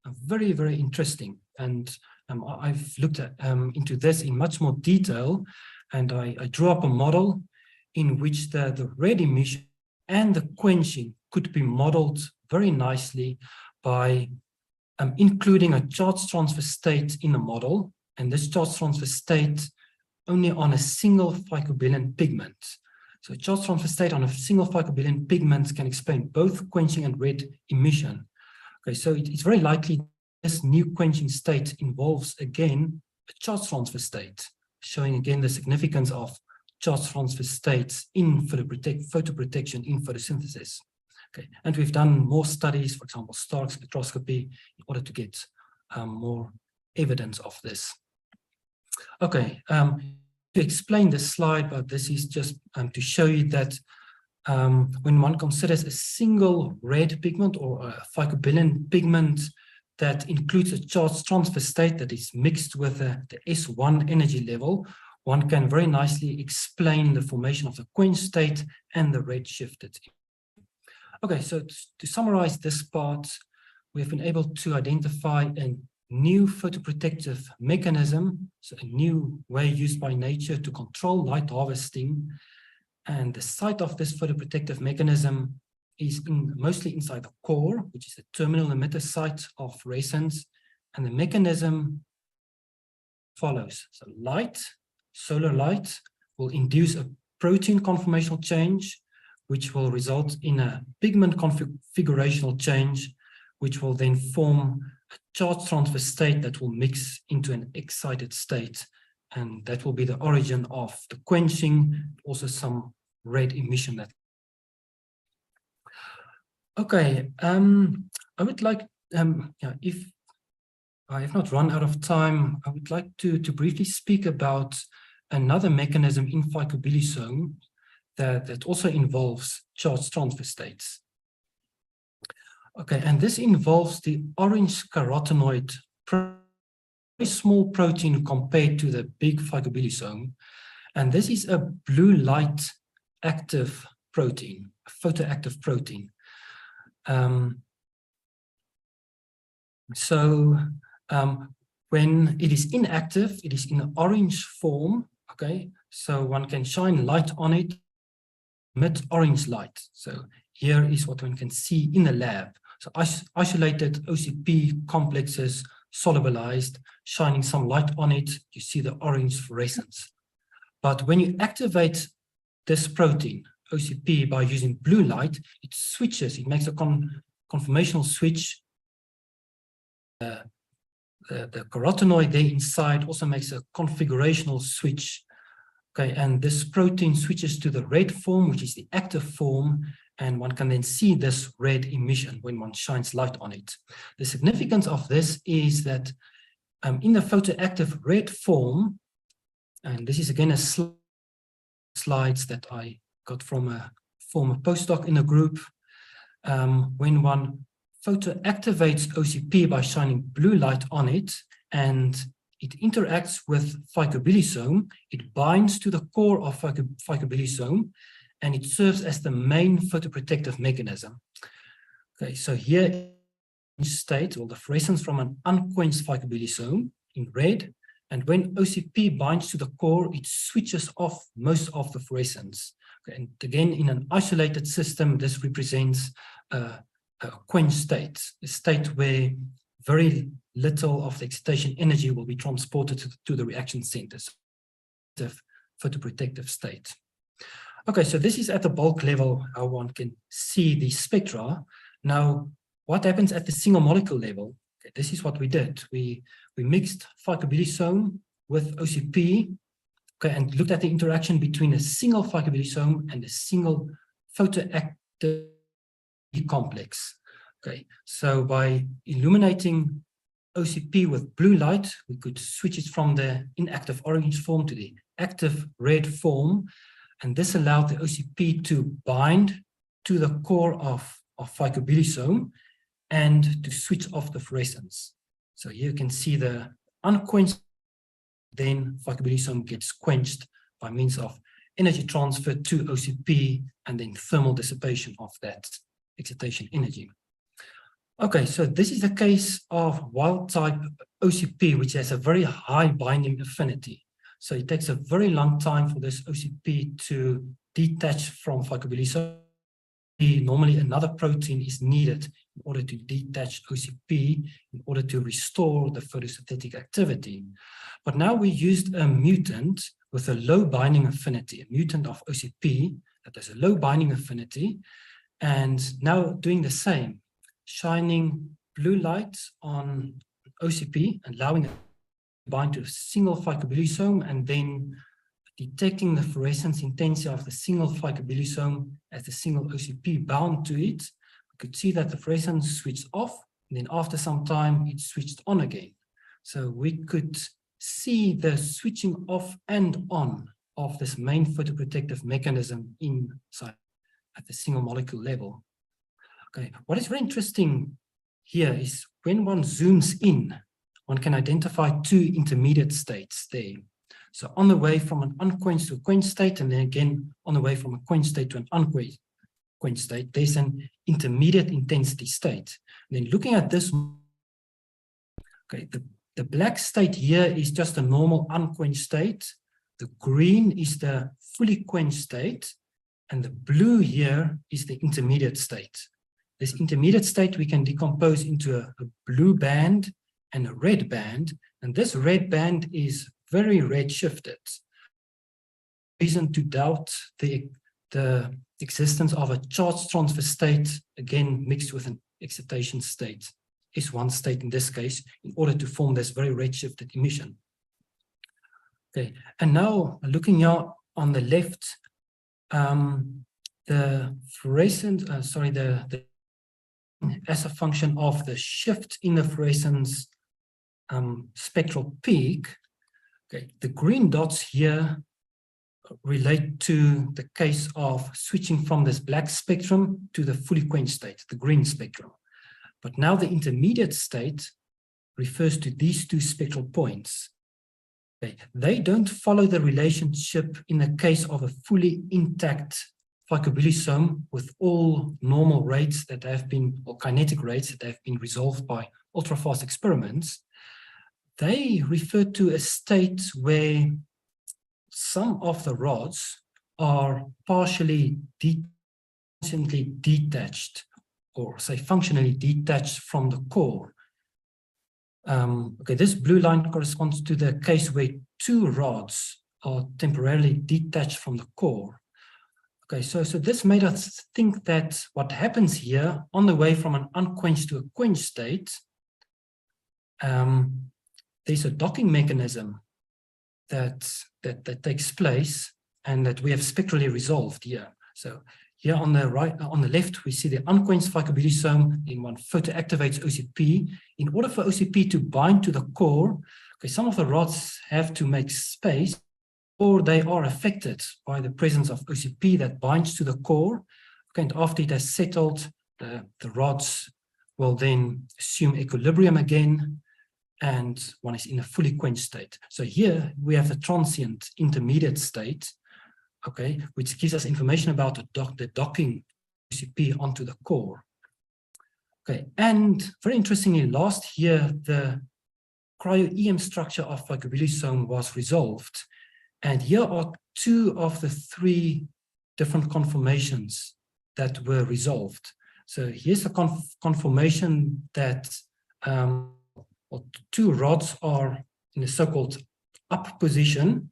Very, very interesting. And I've looked at, into this in much more detail, and I drew up a model in which the red emission and the quenching could be modeled very nicely by including a charge transfer state in the model, and this charge transfer state only on a single phycobilin pigment. So a charge transfer state on a single phycobilin pigment can explain both quenching and red emission. Okay, so it's very likely this new quenching state involves, again, a charge transfer state, showing again the significance of charge transfer states in photoprotection in photosynthesis. Okay, and we've done more studies, for example, Stark spectroscopy, in order to get more evidence of this. Okay, to explain this slide, but this is just to show you that when one considers a single red pigment or a phycobilin pigment that includes a charge transfer state that is mixed with the S1 energy level, one can very nicely explain the formation of the quench state and the redshifted. Okay, so to summarize this part, we've been able to identify a new photoprotective mechanism, so a new way used by nature to control light harvesting. And the site of this photoprotective mechanism is mostly inside the core, which is the terminal emitter site of fluorescence. And the mechanism follows. So light, solar light, will induce a protein conformational change, which will result in a pigment configurational change, which will then form a charge transfer state that will mix into an excited state. And that will be the origin of the quenching, also some red emission. That okay, I would like, if I have not run out of time, I would like to briefly speak about another mechanism in phycobilisome that also involves charge transfer states. Okay, and this involves the orange carotenoid, very small protein compared to the big phycobilisome. And this is a blue light active protein, a photoactive protein. When it is inactive, it is in an orange form, okay? So one can shine light on it, emit orange light. So here is what one can see in the lab. So isolated OCP complexes solubilized, shining some light on it, you see the orange fluorescence. But when you activate this protein, OCP, by using blue light, it switches, it makes a conformational switch. The carotenoid there inside also makes a configurational switch. Okay, and this protein switches to the red form, which is the active form, and one can then see this red emission when one shines light on it. The significance of this is that in the photoactive red form, and this is again a slides that I got from a former postdoc in a group, when one photoactivates OCP by shining blue light on it, and it interacts with phycobilisome, it binds to the core of phycobilisome, and it serves as the main photoprotective mechanism. Okay, so here state, or the fluorescence from an unquenched phycobilisome in red, and when OCP binds to the core, it switches off most of the fluorescence. Okay, and again, in an isolated system, this represents a quench state, a state where very little of the excitation energy will be transported to the reaction centers, the photoprotective state. Okay, so this is at the bulk level, how one can see the spectra. Now, what happens at the single molecule level? Okay, this is what we did. We mixed phycobilisome with OCP, okay, and looked at the interaction between a single phycobilisome and a single photoactive complex. Okay, so by illuminating OCP with blue light, we could switch it from the inactive orange form to the active red form, and this allowed the OCP to bind to the core of phycobilisome and to switch off the fluorescence. So here you can see the unquenched, then phycobilisome gets quenched by means of energy transfer to OCP and then thermal dissipation of that excitation energy. Okay, so this is the case of wild type OCP, which has a very high binding affinity. So it takes a very long time for this OCP to detach from phycobilisome. Normally another protein is needed in order to detach OCP in order to restore the photosynthetic activity. But now we used a mutant with a low binding affinity, a mutant of OCP that has a low binding affinity, and now doing the same, shining blue light on OCP, allowing it to bind to a single phycobilisome, and then detecting the fluorescence intensity of the single phycobilisome as the single OCP bound to it. We could see that the fluorescence switched off, and then after some time, it switched on again. So we could see the switching off and on of this main photoprotective mechanism inside at the single molecule level. Okay, what is very interesting here is when one zooms in, one can identify two intermediate states there. So on the way from an unquenched to a quenched state, and then again on the way from a quenched state to an unquenched state, there's an intermediate intensity state. And then looking at this, okay, the black state here is just a normal unquenched state. The green is the fully quenched state, and the blue here is the intermediate state. This intermediate state we can decompose into a blue band and a red band, and this red band is very red-shifted. Reason to doubt the existence of a charge transfer state, again mixed with an excitation state, S1 state in this case, in order to form this very red-shifted emission. Okay, and now looking here on the left, the fluorescent, as a function of the shift in the fluorescence spectral peak, okay, the green dots here relate to the case of switching from this black spectrum to the fully quenched state, the green spectrum. But now the intermediate state refers to these two spectral points. Okay. They don't follow the relationship in the case of a fully intact phycobilisome with all normal rates that have been, or kinetic rates that have been resolved by ultrafast experiments. They refer to a state where some of the rods are partially detached, or say functionally detached from the core. Okay, this blue line corresponds to the case where two rods are temporarily detached from the core. Okay, so this made us think that what happens here on the way from an unquenched to a quenched state, there's a docking mechanism that takes place and that we have spectrally resolved here. So here on the right, on the left, we see the unquenched phycobilisome. In one photoactivates OCP. In order for OCP to bind to the core, okay, some of the rods have to make space, or they are affected by the presence of OCP that binds to the core. Okay, and after it has settled, the rods will then assume equilibrium again, and one is in a fully quenched state. So here we have the transient intermediate state, okay, which gives us information about the docking OCP onto the core. Okay, and very interestingly, last year the cryo-EM structure of phycobilisome was resolved, and here are two of the three different conformations that were resolved. So here's a conformation that two rods are in a so-called up position,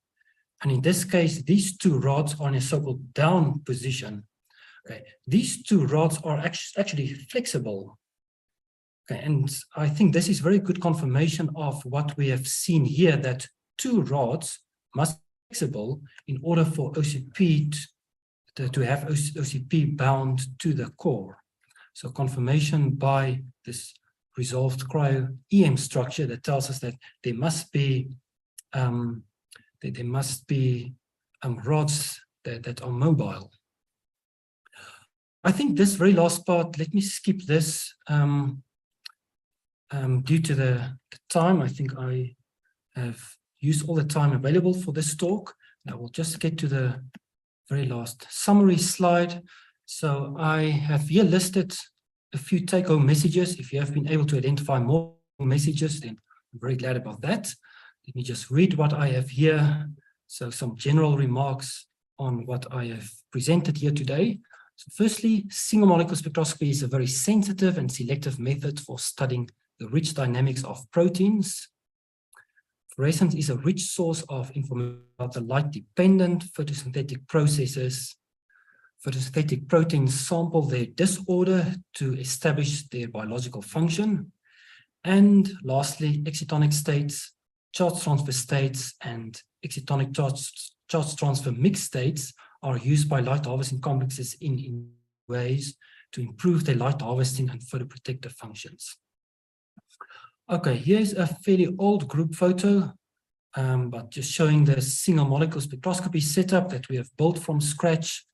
and in this case, these two rods are in a so-called down position. Okay, these two rods are actually flexible. Okay, and I think this is very good confirmation of what we have seen here, that two rods must be flexible in order for OCP to have OCP bound to the core. So confirmation by this resolved cryo-EM structure that tells us that there must be rods that are mobile. I think this very last part, let me skip this due to the time. I think I have used all the time available for this talk. Now we'll just get to the very last summary slide. So I have here listed a few take-home messages. If you have been able to identify more messages, then I'm very glad about that. Let me just read what I have here. So some general remarks on what I have presented here today. So firstly, single molecule spectroscopy is a very sensitive and selective method for studying the rich dynamics of proteins. Fluorescence is a rich source of information about the light-dependent photosynthetic processes. Photosynthetic proteins sample their disorder to establish their biological function. And lastly, excitonic states, charge transfer states, and excitonic charge transfer mixed states are used by light harvesting complexes in ways to improve their light harvesting and photoprotective functions. Okay, here's a fairly old group photo, but just showing the single molecule spectroscopy setup that we have built from scratch.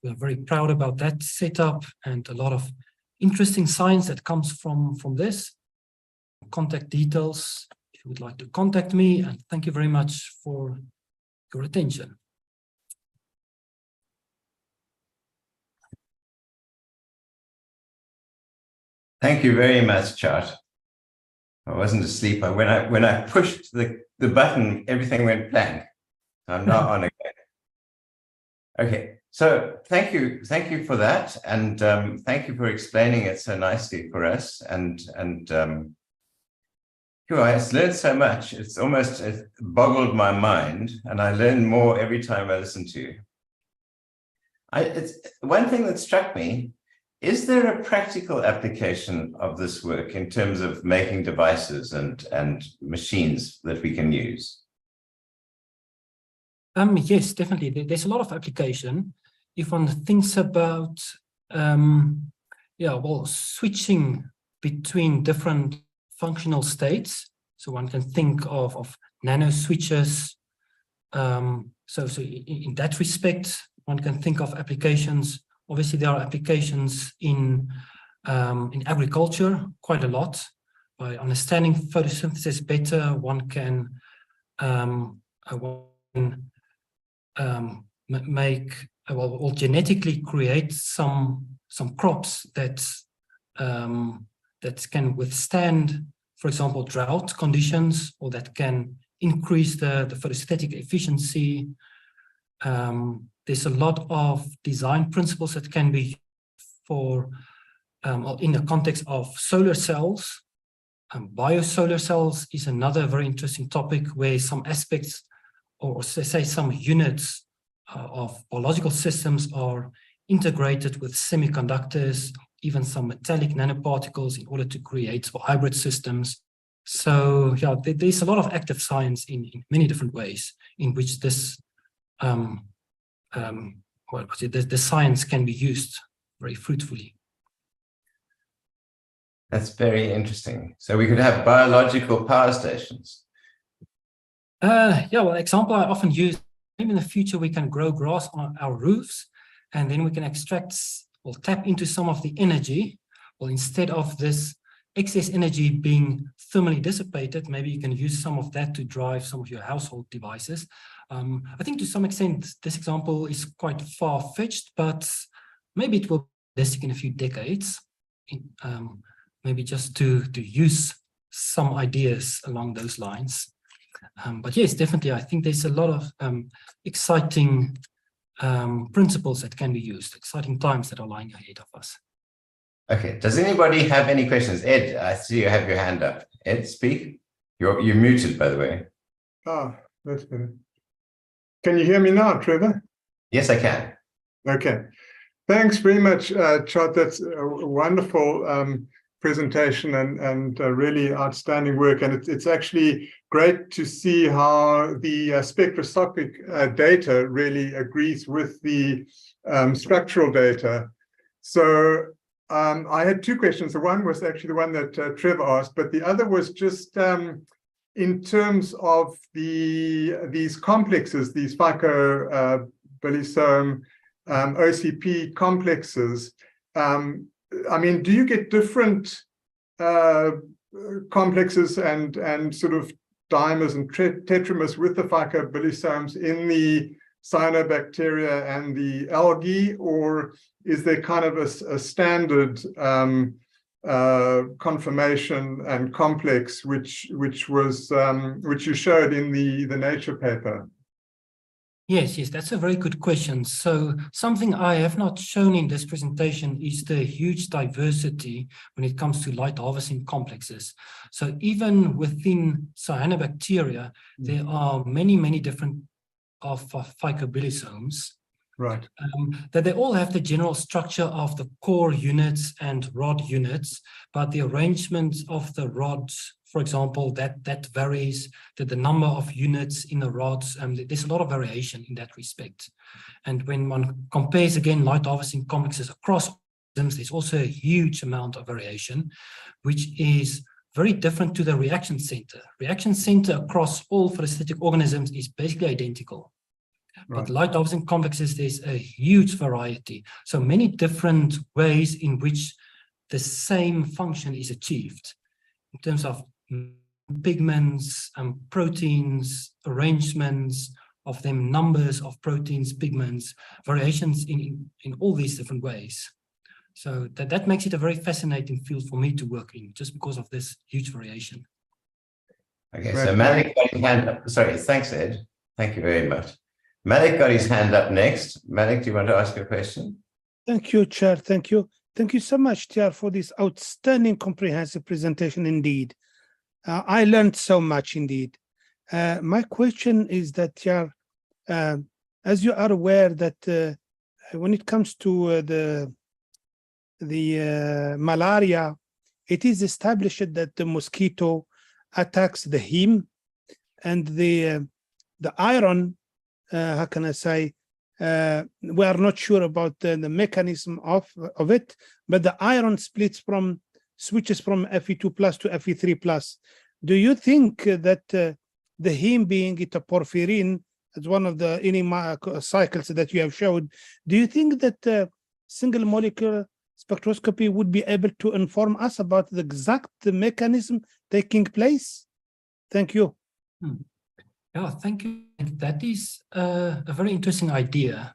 We're very proud about that setup, and a lot of interesting science that comes from this. Contact details if you would like to contact me, and thank you very much for your attention. Thank you very much, Chart. I wasn't asleep. When I pushed the button, everything went blank. I'm now on again. Okay, so thank you for that, and thank you for explaining it so nicely for us. And I learned so much. It's almost boggled my mind, and I learn more every time I listen to you. It's one thing that struck me. Is there a practical application of this work in terms of making devices and machines that we can use? Yes, definitely. There's a lot of application. If one thinks about, switching between different functional states. So one can think of nano switches. So in that respect, one can think of applications. Obviously, there are applications in agriculture quite a lot. By understanding photosynthesis better, one can genetically create some crops that can withstand, for example, drought conditions, or that can increase the photosynthetic efficiency. There's a lot of design principles that can be for in the context of solar cells. Biosolar cells is another very interesting topic, where some aspects, or say some units of biological systems are integrated with semiconductors, even some metallic nanoparticles, in order to create hybrid systems. So yeah, there's a lot of active science in many different ways in which this the science can be used very fruitfully. That's very interesting. So we could have biological power stations. Example I often use, maybe in the future we can grow grass on our roofs, and then we can extract or tap into some of the energy. Well, instead of this excess energy being thermally dissipated, maybe you can use some of that to drive some of your household devices. I think to some extent this example is quite far-fetched, but maybe it will be realistic in a few decades. Maybe just to use some ideas along those lines. But yes, definitely, I think there's a lot of exciting principles that can be used, exciting times that are lying ahead of us. Okay, does anybody have any questions? Ed, I see you have your hand up. Ed, speak. You're muted, by the way. Oh, that's better. Can you hear me now, Trevor? Yes, I can. Okay. Thanks very much, Chart. That's a wonderful presentation and really outstanding work. And it's actually great to see how the spectroscopic data really agrees with the structural data. So I had two questions. The one was actually the one that Trevor asked, but the other was just in terms of these complexes, these phycobilisome OCP complexes. I mean, do you get different complexes and sort of dimers and tetramers with the phycobilisomes in the cyanobacteria and the algae, or is there kind of a standard conformation and complex which you showed in the Nature paper? Yes, that's a very good question. So something I have not shown in this presentation is the huge diversity when it comes to light harvesting complexes. So even within cyanobacteria, there are many different of phycobilisomes. Right. That they all have the general structure of the core units and rod units, but the arrangement of the rods, for example, that varies, the number of units in the rods, there's a lot of variation in that respect. And when one compares again light harvesting complexes across organisms, there's also a huge amount of variation, which is very different to the reaction center. Reaction center across all photosynthetic organisms is basically identical. But light harvesting complexes, there's a huge variety. So many different ways in which the same function is achieved in terms of pigments, proteins, arrangements of them, numbers of proteins, pigments, variations in all these different ways. So that makes it a very fascinating field for me to work in, just because of this huge variation. Okay, Right. so Malik got his hand up. Sorry, thanks, Ed. Thank you very much. Malik got his hand up next. Malik, do you want to ask a question? Thank you, Chair. Thank you. Thank you so much, Chair, for this outstanding comprehensive presentation indeed. I learned so much indeed. My question is that, Chair, as you are aware that when it comes to the malaria, it is established that the mosquito attacks the heme, and the iron, how can I say, we are not sure about the mechanism of it, but the iron switches from Fe2 plus to Fe3 plus. Do you think that the heme, being it a porphyrin, as one of the enema cycles that you have showed, do you think that single molecule spectroscopy would be able to inform us about the exact mechanism taking place? Thank you. Yeah, thank you. That is a very interesting idea.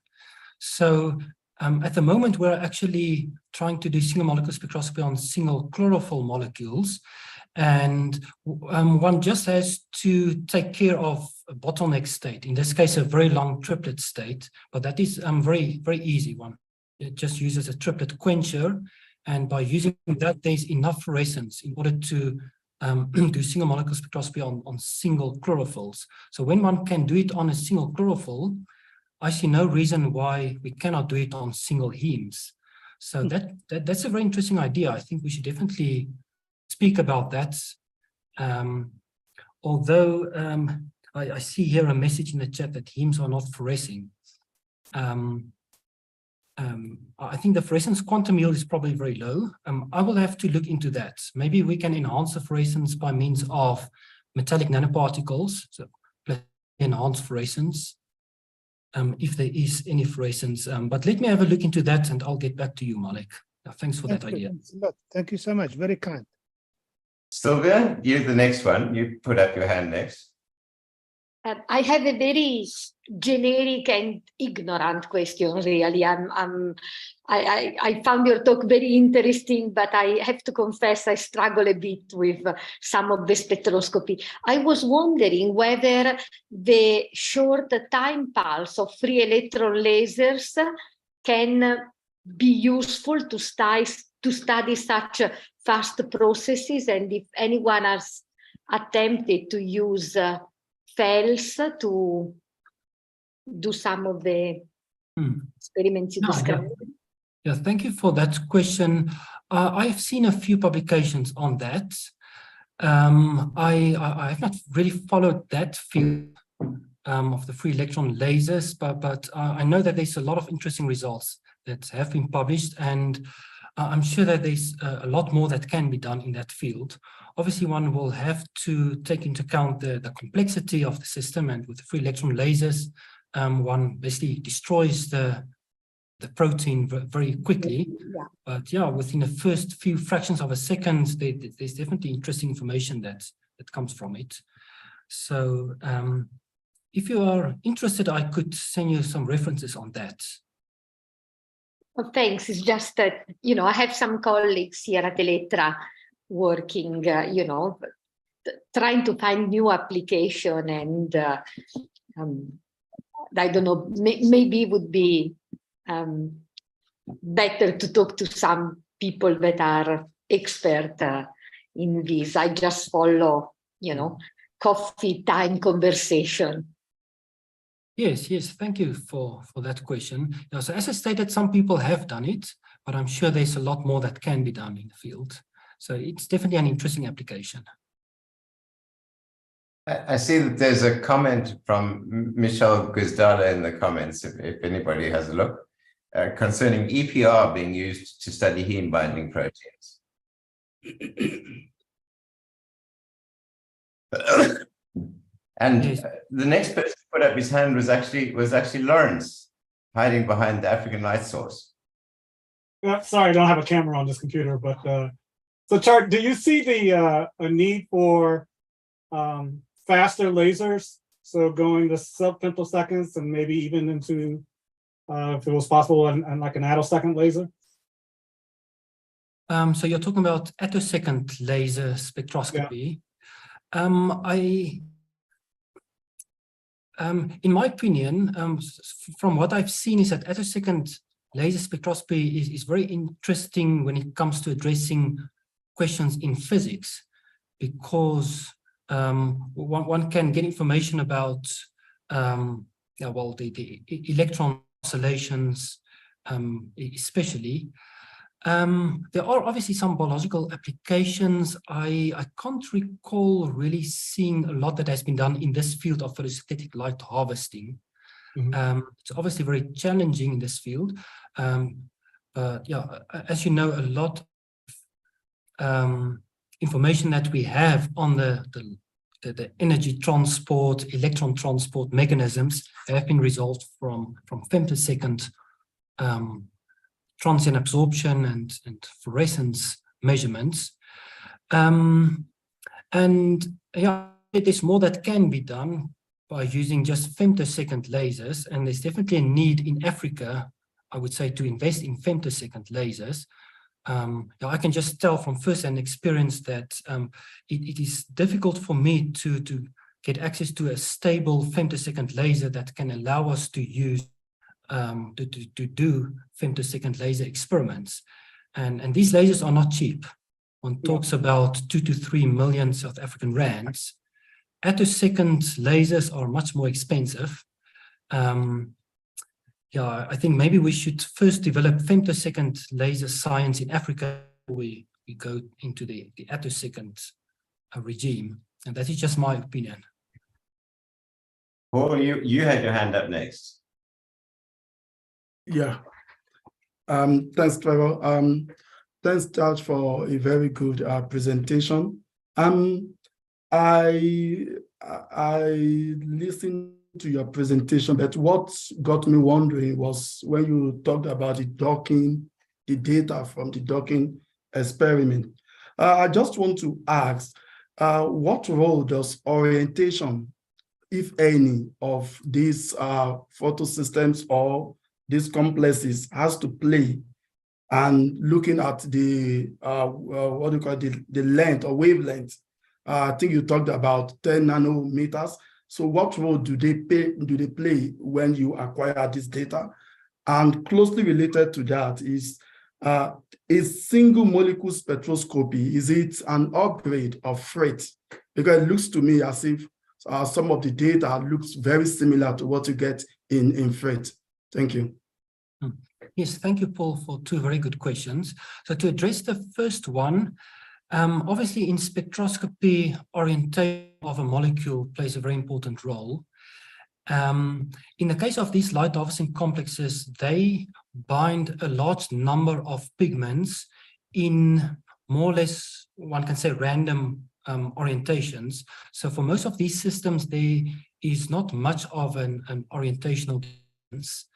So at the moment, we're actually trying to do single molecule spectroscopy on single chlorophyll molecules. And one just has to take care of a bottleneck state, in this case, a very long triplet state, but that is a very, very easy one. It just uses a triplet quencher. And by using that, there's enough fluorescence in order to do single molecule spectroscopy on single chlorophylls. So when one can do it on a single chlorophyll, I see no reason why we cannot do it on single hemes. So that's a very interesting idea. I think we should definitely speak about that. Although I see here a message in the chat that hemes are not fluorescing. I think the fluorescence quantum yield is probably very low. I will have to look into that. Maybe we can enhance the fluorescence by means of metallic nanoparticles, so enhance fluorescence, if there is any fluorescence. But let me have a look into that and I'll get back to you, Malik. Thanks for that idea. Thank you so much. Very kind. Sylvia, you're the next one. You put up your hand next. I have a very generic and ignorant question, really. I found your talk very interesting, but I have to confess I struggle a bit with some of the spectroscopy. I was wondering whether the short time pulse of free electron lasers can be useful to study such fast processes, and if anyone has attempted to use FELS to do some of the experiments you described. Yeah, thank you for that question. I've seen a few publications on that. I have not really followed that field of the free electron lasers, but I know that there's a lot of interesting results that have been published, and I'm sure that there's a lot more that can be done in that field. Obviously, one will have to take into account the complexity of the system, and with the free electron lasers, one basically destroys the protein very quickly. Yeah. But yeah, within the first few fractions of a second, there's definitely interesting information that comes from it. So if you are interested, I could send you some references on that. Well, thanks. It's just that, I have some colleagues here at Elettra working, trying to find new application, and I don't know, maybe it would be better to talk to some people that are expert in this. I just follow, coffee time conversation. Yes, thank you for that question. Yeah, so as I stated, some people have done it, but I'm sure there's a lot more that can be done in the field. So it's definitely an interesting application. I see that there's a comment from Michelle Guzdala in the comments, if anybody has a look, concerning EPR being used to study heme binding proteins. And Yes. The next person who put up his hand was actually Lawrence, hiding behind the African light source. Sorry, I don't have a camera on this computer, but so Chart, do you see the a need for faster lasers? So going to sub-femtoseconds and maybe even into, if it was possible, and like an attosecond laser? So you're talking about attosecond laser spectroscopy. In my opinion, from what I've seen, is that attosecond laser spectroscopy is very interesting when it comes to addressing questions in physics, because one can get information about the electron oscillations, especially. There are obviously some biological applications. I can't recall really seeing a lot that has been done in this field of photosynthetic light harvesting. It's obviously very challenging in this field. But yeah, as you know, a lot of information that we have on the energy transport, electron transport mechanisms have been resolved from femtosecond transient absorption and fluorescence measurements. And yeah, there's more that can be done by using just femtosecond lasers, and there's definitely a need in Africa, I would say, to invest in femtosecond lasers. I can just tell from first-hand experience that it is difficult for me to get access to a stable femtosecond laser that can allow us to use to do femtosecond laser experiments. And these lasers are not cheap. One talks about 2 to 3 million South African rands. Attosecond lasers are much more expensive. Yeah, I think maybe we should first develop femtosecond laser science in Africa before we go into the attosecond regime. And that is just my opinion. Paul, you had your hand up next. Yeah. Thanks, Trevor. Thanks, George, for a very good presentation. I listened to your presentation, but what got me wondering was when you talked about the data from the docking experiment. I just want to ask, what role does orientation, if any, of these photosystems or these complexes has to play, and looking at the what do you call it, the length or wavelength? I think you talked about 10 nanometers. So what role do they play when you acquire this data? And closely related to that is single molecule spectroscopy, is it an upgrade of FRET? Because it looks to me as if some of the data looks very similar to what you get in FRET. Thank you. Yes, thank you, Paul, for two very good questions. So to address the first one, obviously in spectroscopy, orientation of a molecule plays a very important role. In the case of these light harvesting complexes, they bind a large number of pigments in more or less, one can say, random orientations. So for most of these systems, there is not much of an orientational difference.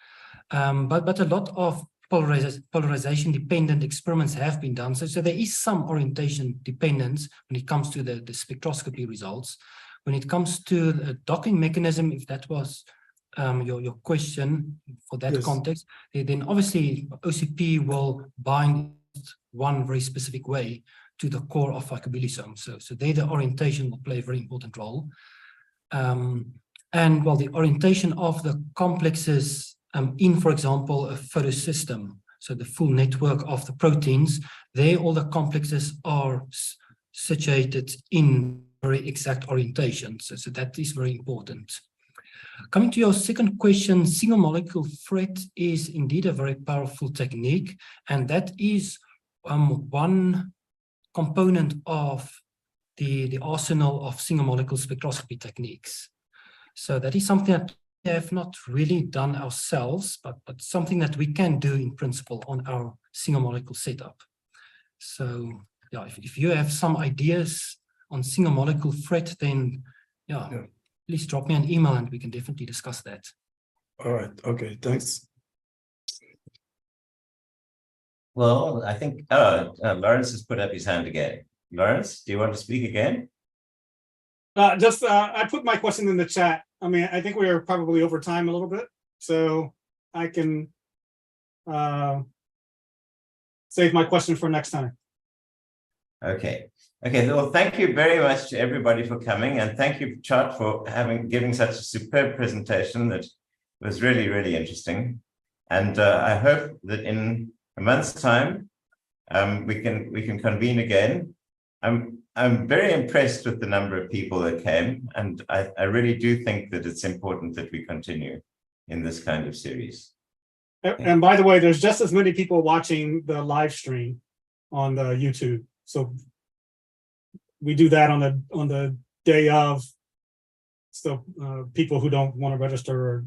But a lot of polarization dependent experiments have been done. So there is some orientation dependence when it comes to the spectroscopy results. When it comes to the docking mechanism, if that was your question for that context, then obviously OCP will bind one very specific way to the core of phycobilisome. So there the orientation will play a very important role. And while the orientation of the complexes in, for example, a photosystem, so the full network of the proteins, there all the complexes are situated in very exact orientation. So that is very important. Coming to your second question, single molecule FRET is indeed a very powerful technique, and that is one component of the arsenal of single molecule spectroscopy techniques. So that is something that we have not really done ourselves, but something that we can do in principle on our single molecule setup. So yeah, if you have some ideas on single molecule FRET, then please drop me an email and we can definitely discuss that. All right. Okay. Thanks. Well, I think, Lawrence has put up his hand again. Lawrence, do you want to speak again? I put my question in the chat. I mean, I think we are probably over time a little bit, so I can save my question for next time. Okay. Okay. Well, thank you very much to everybody for coming, and thank you, Chart, for giving such a superb presentation that was really, really interesting. And I hope that in a month's time, we can convene again. I'm very impressed with the number of people that came, and I really do think that it's important that we continue in this kind of series. And by the way, there's just as many people watching the live stream on the YouTube. So we do that on the day of. So people who don't want to register or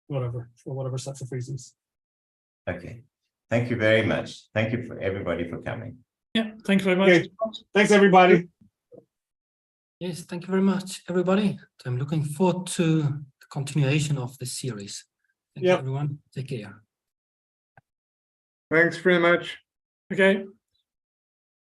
whatever, for whatever sets of reasons. Okay. Thank you very much. Thank you for everybody for coming. Yeah, thank you very much. Okay. Thanks, everybody. Yes, thank you very much, everybody. I'm looking forward to the continuation of this series. Thank you, everyone. Take care. Thanks very much. Okay.